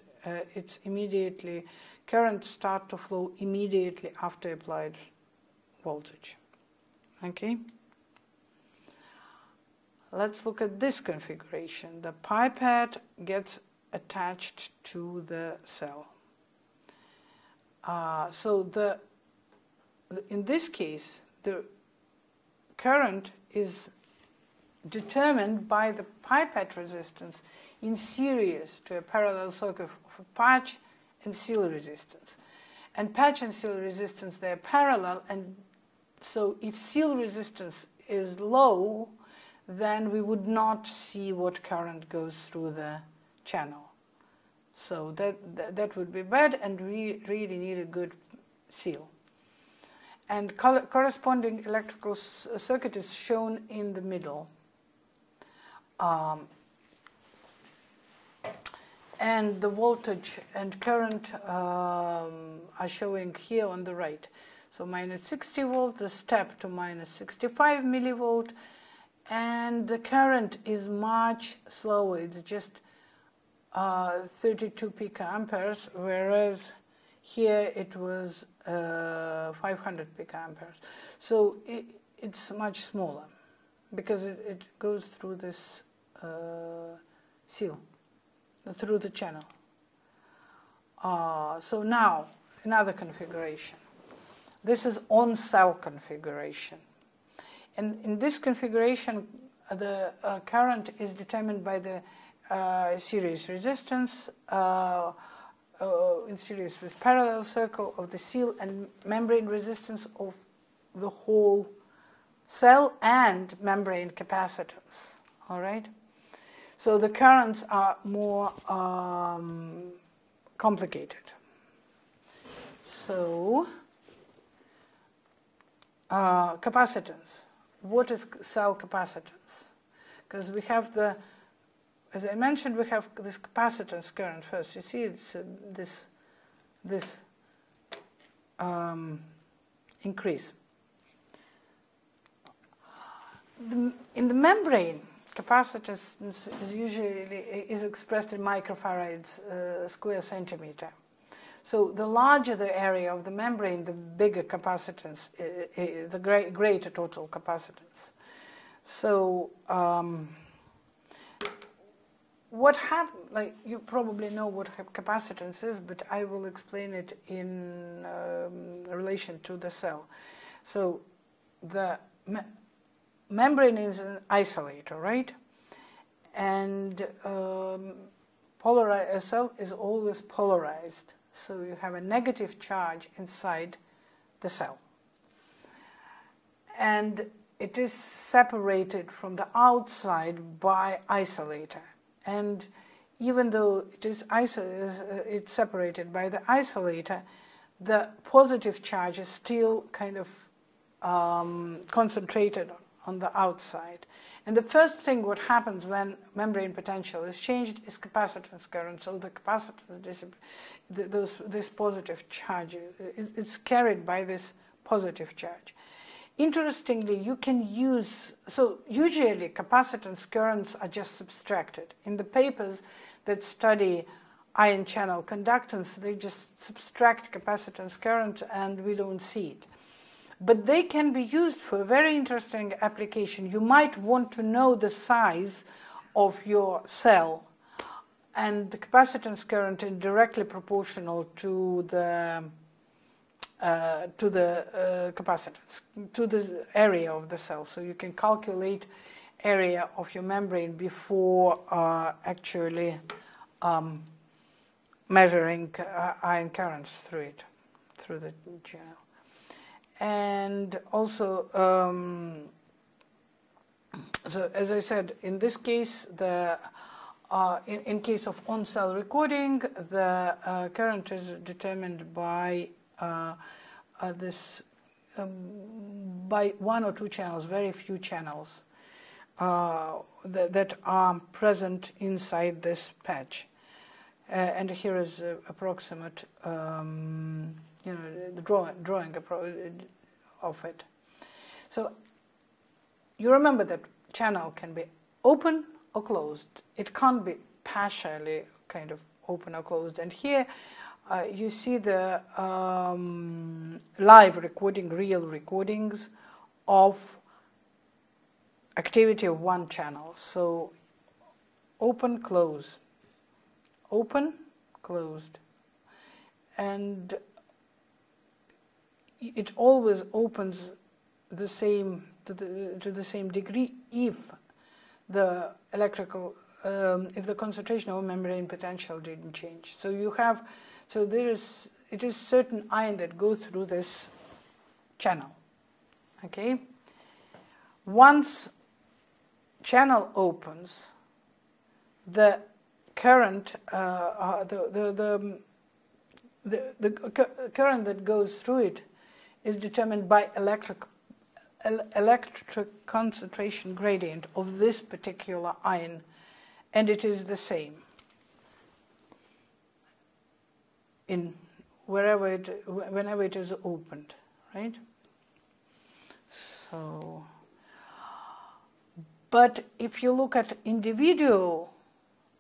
it's immediately, current start to flow immediately after applied voltage. Okay? Let's look at this configuration. The pipette gets attached to the cell. In this case, the current is determined by the pipette resistance in series to a parallel circuit of patch and seal resistance. And patch and seal resistance, they're parallel, and So if seal resistance is low, then we would not see what current goes through the channel. So that would be bad, and we really need a good seal. And corresponding electrical circuit is shown in the middle. And the voltage and current are showing here on the right. So minus 60 volts, the step to minus 65 millivolt, and the current is much slower. It's just 32 picoamperes, whereas here it was 500 picoamperes. So it's much smaller because it goes through this seal, through the channel. So now, another configuration. This is on-cell configuration. And in this configuration, the current is determined by the series resistance in series with parallel circle of the seal and membrane resistance of the whole cell and membrane capacitance. All right? So the currents are more complicated. So capacitance. What is cell capacitance? Because we have the, as I mentioned, we have this capacitance current first. You see, it's this increase. In the membrane, capacitance is expressed in microfarads square centimeter. So the larger the area of the membrane, the bigger capacitance, the greater total capacitance. So what happens, like you probably know what capacitance is, but I will explain it in relation to the cell. So the membrane is an isolator, right? And a cell is always polarized. So you have a negative charge inside the cell. And it is separated from the outside by isolator. And even though it's separated by the isolator, the positive charge is still kind of concentrated on the outside. And the first thing what happens when membrane potential is changed is capacitance current. So the capacitance, this positive charge, it's carried by this positive charge. Interestingly, you can use, so usually capacitance currents are just subtracted. In the papers that study ion channel conductance, they just subtract capacitance current and we don't see it. But they can be used for a very interesting application. You might want to know the size of your cell, and the capacitance current is directly proportional to the capacitance, to the area of the cell. So you can calculate area of your membrane before actually measuring ion currents through it, through the channel. And also, so as I said, in this case, in case of on-cell recording, the current is determined by by one or two channels, very few channels that are present inside this patch. And here is approximate. The drawing of it. So you remember that channel can be open or closed. It can't be partially kind of open or closed. And here you see the live recording, real recordings of activity of one channel. So open, close, open, closed. And it always opens the same to the same degree if the electrical if the concentration of membrane potential didn't change. So you have it is certain ion that go through this channel, Okay? Once channel opens, the current, the current that goes through it is determined by electric concentration gradient of this particular ion, and it is the same in whenever it is opened, right? So, but if you look at individual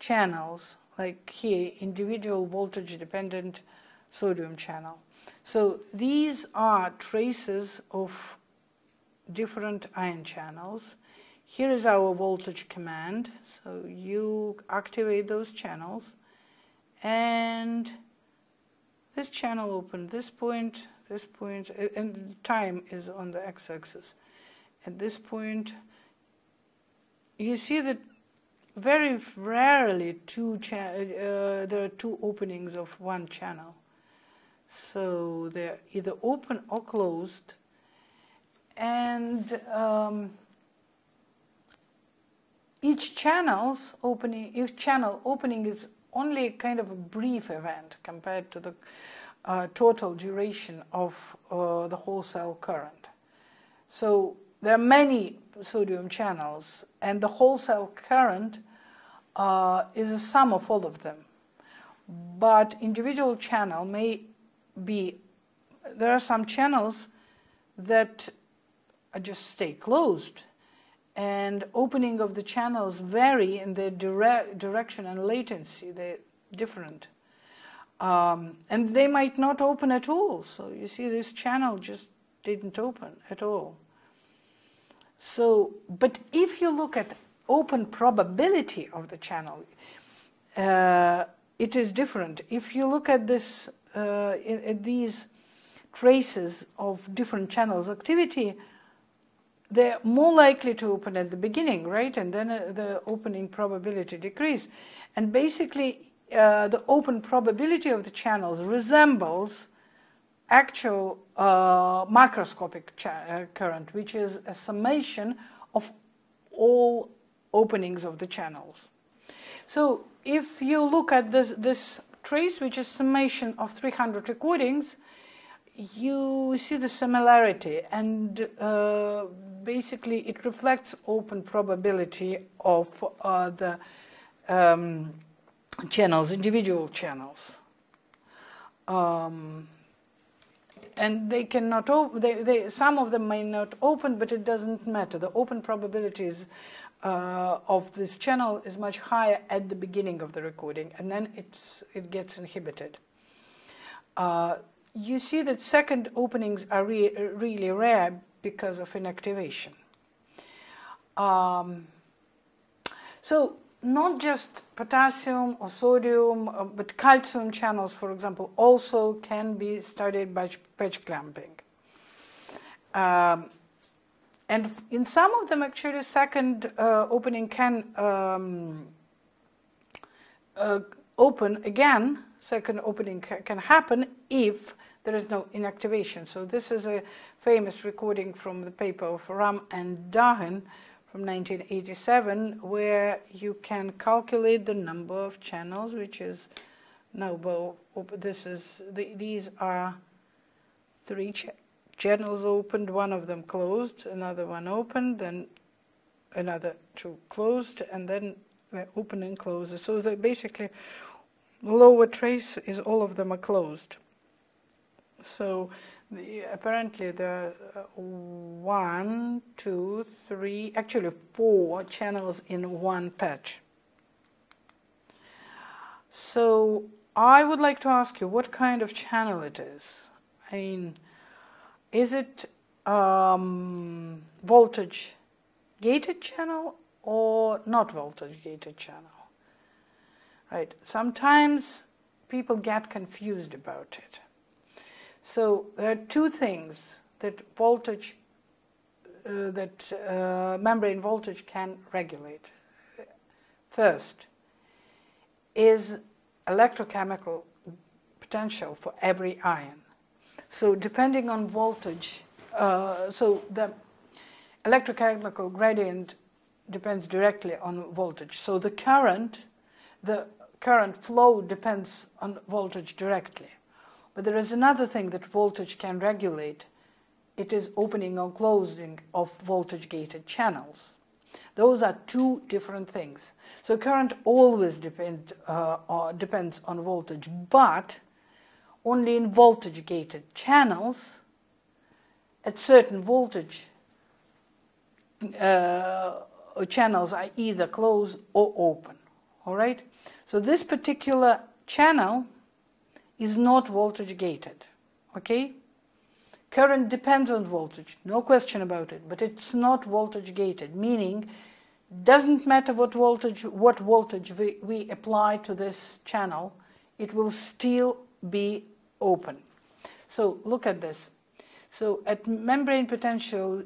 channels, like here, individual voltage-dependent sodium channel. So these are traces of different ion channels. Here is our voltage command. So you activate those channels, and this channel opened this point, and the time is on the x-axis. At this point, you see that very rarely there are two openings of one channel. So they're either open or closed. And each channel opening is only kind of a brief event compared to the total duration of the whole cell current. So there are many sodium channels, and the whole cell current is a sum of all of them. But individual channel may be, there are some channels that just stay closed, and opening of the channels vary in their direction and latency. They're different. And they might not open at all. So you see this channel just didn't open at all. So, but if you look at open probability of the channel, it is different. If you look at this, at these traces of different channels activity, they're more likely to open at the beginning, right? And then the opening probability decrease. And basically, the open probability of the channels resembles actual macroscopic current, which is a summation of all openings of the channels. So if you look at this trace, which is summation of 300 recordings, you see the similarity, and basically it reflects open probability of the channels, individual channels. And they cannot open, some of them may not open, but it doesn't matter. The open probabilities of this channel is much higher at the beginning of the recording, and then it gets inhibited. You see that second openings are really rare because of inactivation. So not just potassium or sodium, but calcium channels, for example, also can be studied by patch clamping. And in some of them, actually, second opening can open again. Second opening can happen if there is no inactivation. So this is a famous recording from the paper of Ram and Dahin from 1987, where you can calculate the number of channels, which is now, these are 3 channels opened, one of them closed, another one opened, then another 2 closed, and then they open and close. So they basically, the lower trace is all of them are closed. So apparently there are 1, 2, 3, actually 4 channels in one patch. So I would like to ask you what kind of channel it is. I mean, is it voltage gated channel or not voltage gated channel? Right. Sometimes people get confused about it. So there are 2 things that voltage, membrane voltage can regulate. First is electrochemical potential for every ion. So depending on voltage, so the electrochemical gradient depends directly on voltage. So the current flow depends on voltage directly. But there is another thing that voltage can regulate. It is opening or closing of voltage-gated channels. Those are two different things. So current always depends on voltage, but only in voltage-gated channels at certain voltage channels are either closed or open. All right? So this particular channel is not voltage-gated. Okay? Current depends on voltage, no question about it, but it's not voltage-gated, meaning doesn't matter what voltage we apply to this channel, it will still be open. So look at this. So at membrane potential,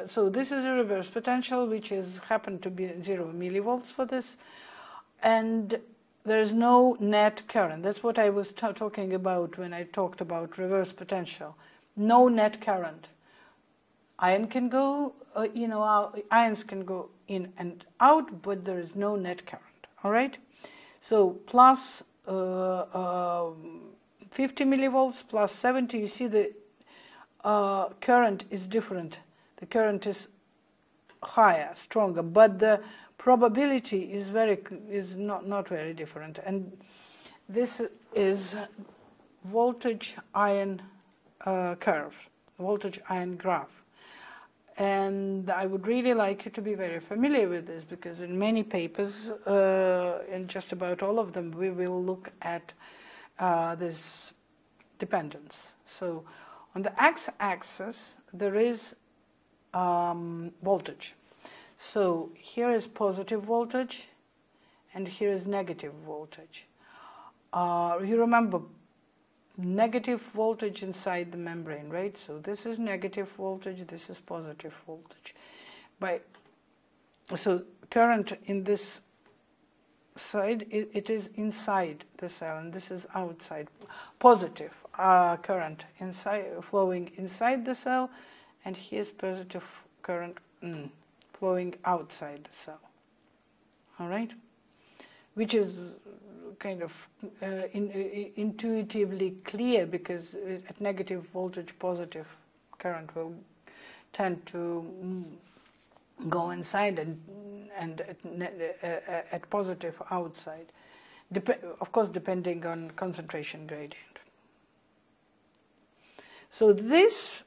so this is a reverse potential, which is happened to be 0 millivolts for this, and there is no net current. That's what I was talking about when I talked about reverse potential. No net current. Ion can go, ions can go in and out, but there is no net current. All right. So plus 50 millivolts plus 70. You see the current is different. The current is higher, stronger, but the probability is not very different. And this is voltage ion curve, voltage ion graph. And I would really like you to be very familiar with this, because in many papers, in just about all of them, we will look at this dependence. So on the x-axis, there is voltage. So here is positive voltage, and here is negative voltage. You remember negative voltage inside the membrane, right? So this is negative voltage, this is positive voltage. So current in this side, it is inside the cell, and this is outside. Positive current flowing inside the cell, and here's positive current flowing outside the cell. All right? Which is kind of intuitively clear, because at negative voltage, positive current will tend to go inside, and at positive outside. Of course, depending on concentration gradient. So this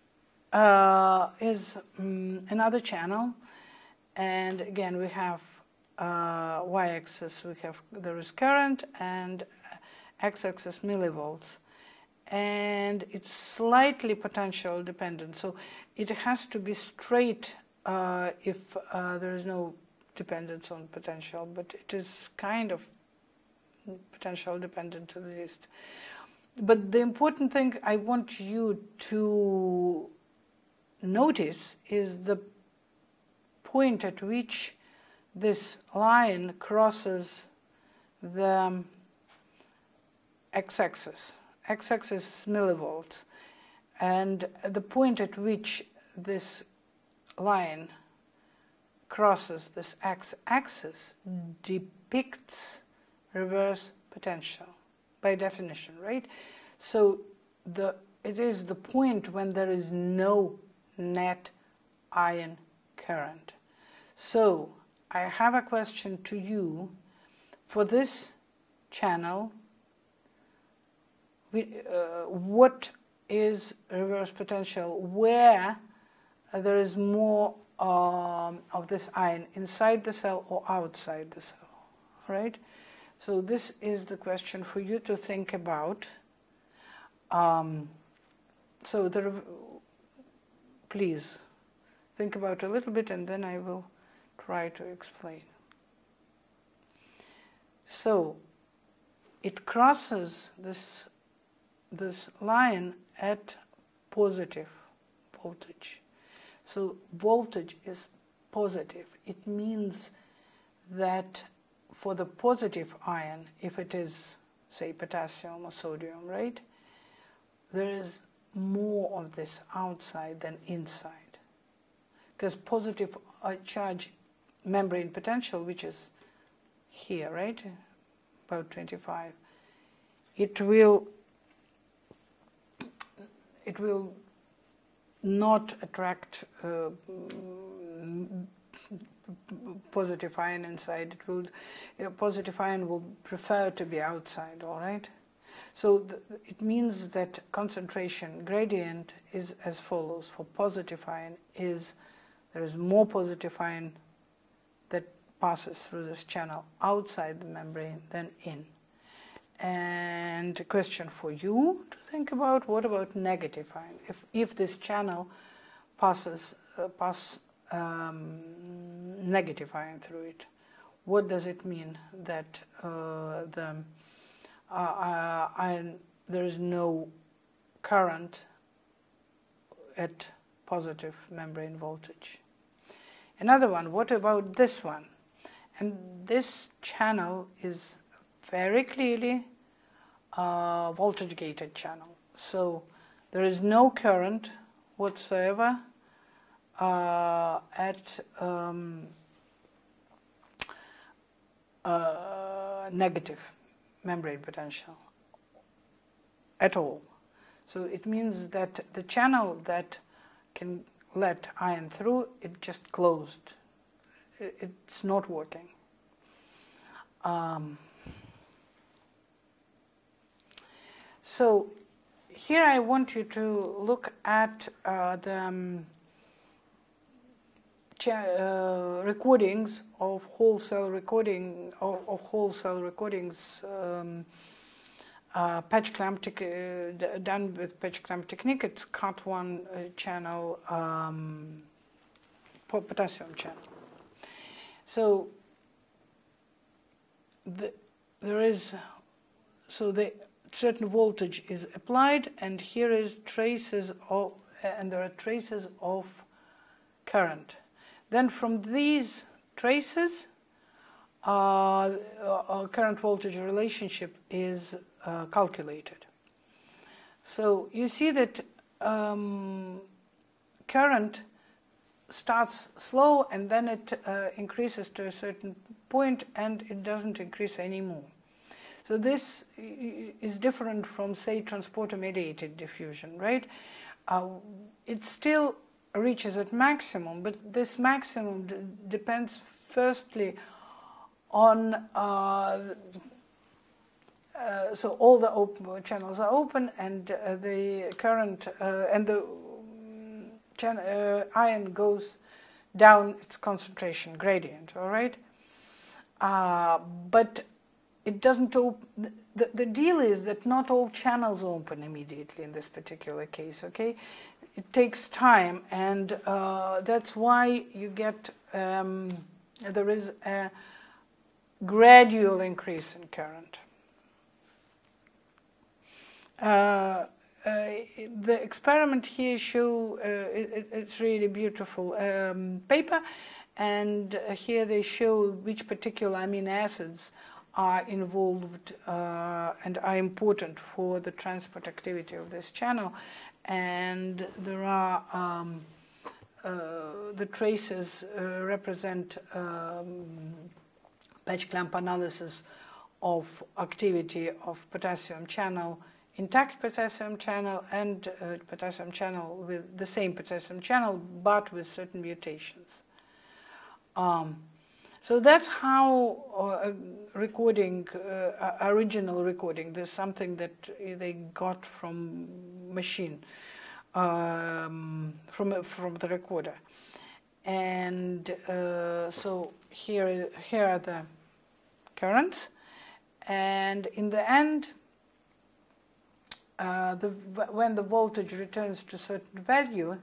is another channel, and again we have y-axis, there is current, and x-axis millivolts, and it's slightly potential dependent. So it has to be straight if there is no dependence on potential, but it is kind of potential dependent to exist. But the important thing I want you to notice is the point at which this line crosses the x-axis. X-axis is millivolts, and the point at which this line crosses this x-axis depicts reverse potential by definition, right? So it is the point when there is no net ion current. So I have a question to you. For this channel, what is reverse potential? Where there is more of this ion, inside the cell or outside the cell? All right? So this is the question for you to think about. Please think about it a little bit, and then I will try to explain. So it crosses this line at positive voltage. So voltage is positive. It means that for the positive ion, if it is, say, potassium or sodium, right, there is more of this outside than inside, because positive charge membrane potential, which is here, right, about 25, it will not attract positive ion inside. It will, positive ion will prefer to be outside, all right? So it means that concentration gradient is as follows. For positive ion there is more positive ion that passes through this channel outside the membrane than in. And a question for you to think about: what about negative ion? If this channel passes negative ion through it, what does it mean? That there is no current at positive membrane voltage. Another one, what about this one? And this channel is very clearly a voltage gated channel. So there is no current whatsoever at negative membrane potential at all. So it means that the channel that can let ion through, it just closed. It's not working. So here I want you to look at the recordings of whole cell recordings, patch clamp done with patch clamp technique. It's CAT1 channel, potassium channel. So certain voltage is applied, and here is traces of, and there are traces of current. Then from these traces, a current voltage relationship is calculated. So you see that current starts slow, and then it increases to a certain point, and it doesn't increase anymore. So this is different from, say, transporter-mediated diffusion, right? It still reaches at maximum, but this maximum depends firstly on, so all the channels are open, and the current and the ion goes down its concentration gradient, all right? But it doesn't open. The deal is that not all channels open immediately in this particular case, okay? It takes time, and that's why you get, there is a gradual increase in current. The experiment here show, it's really beautiful paper, and here they show which particular amino acids are involved and are important for the transport activity of this channel. And there are the traces represent patch clamp analysis of activity of potassium channel, intact potassium channel, and potassium channel with the same potassium channel but with certain mutations. So that's how recording, original recording, there's something that they got from machine, from the recorder. And so here are the currents, and in the end, when the voltage returns to a certain value,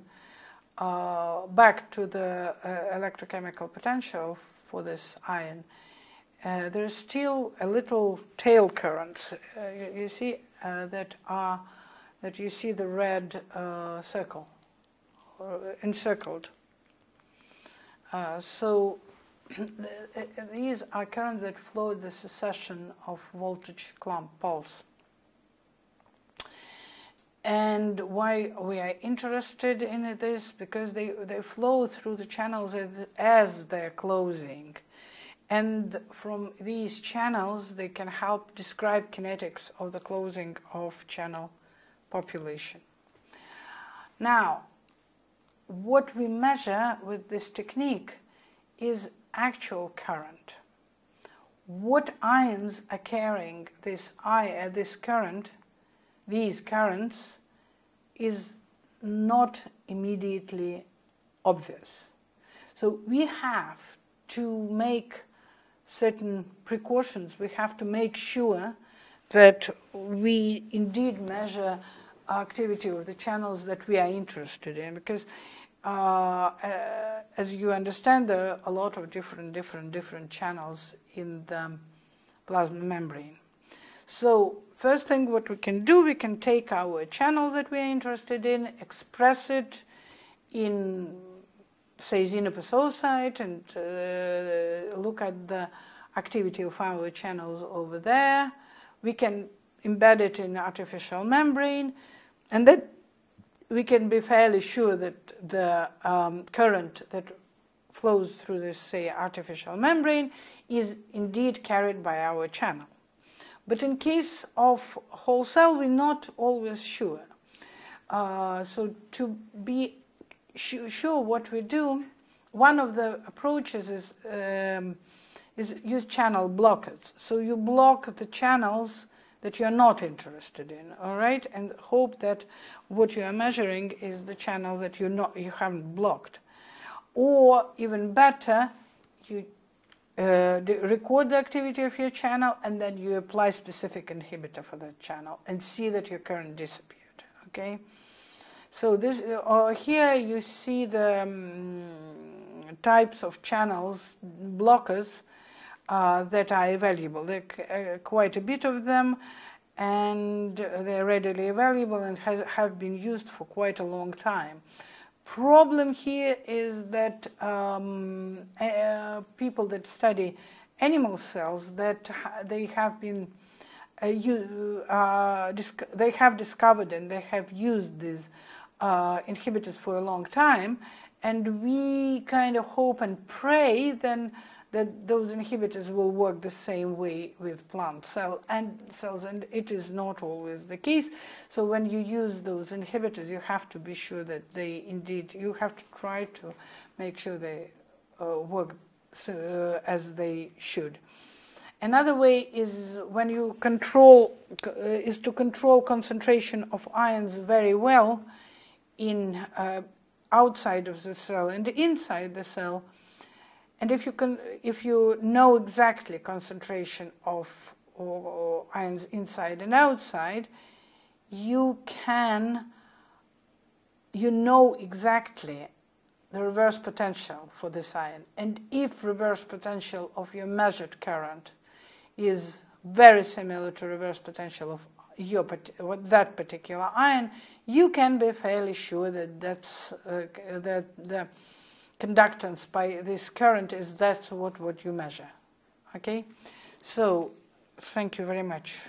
back to the electrochemical potential for this ion, there is still a little tail currents. You see that you see the red circle, or encircled. So these are currents that flow the succession of voltage clamp pulse. And why we are interested in this? Because they flow through the channels as they're closing. And from these channels, they can help describe kinetics of the closing of channel population. Now, what we measure with this technique is actual current. What ions are carrying this current, these currents, is not immediately obvious. So we have to make certain precautions. We have to make sure that we indeed measure activity of the channels that we are interested in, because as you understand, there are a lot of different channels in the plasma membrane. So first thing what we can do, we can take our channel that we are interested in, express it in, say, xenopus oocyte, and look at the activity of our channels over there. We can embed it in artificial membrane, and then we can be fairly sure that the current that flows through this, say, artificial membrane is indeed carried by our channel. But in case of whole cell, we're not always sure. So to be sure what we do, one of the approaches is use channel blockers. So you block the channels that you're not interested in, all right, and hope that what you are measuring is the channel that you haven't blocked. Or even better, you record the activity of your channel, and then you apply specific inhibitor for that channel and see that your current disappeared, okay? So this here you see the types of channels, blockers, that are available. There are quite a bit of them, and they're readily available and have been used for quite a long time. Problem here is that people that study animal cells, that they have been they have discovered and they have used these inhibitors for a long time, and we kind of hope and pray then that those inhibitors will work the same way with plant cells, and it is not always the case. So when you use those inhibitors, you have to be sure that they indeed, you have to try to make sure they work as they should. Another way is when you control, is to control concentration of ions very well in outside of the cell and inside the cell. And if you know exactly concentration of ions inside and outside, you know exactly the reverse potential for this ion. And if reverse potential of your measured current is very similar to reverse potential of that particular ion, you can be fairly sure that that the conductance by this current that's what you measure. Okay, so thank you very much.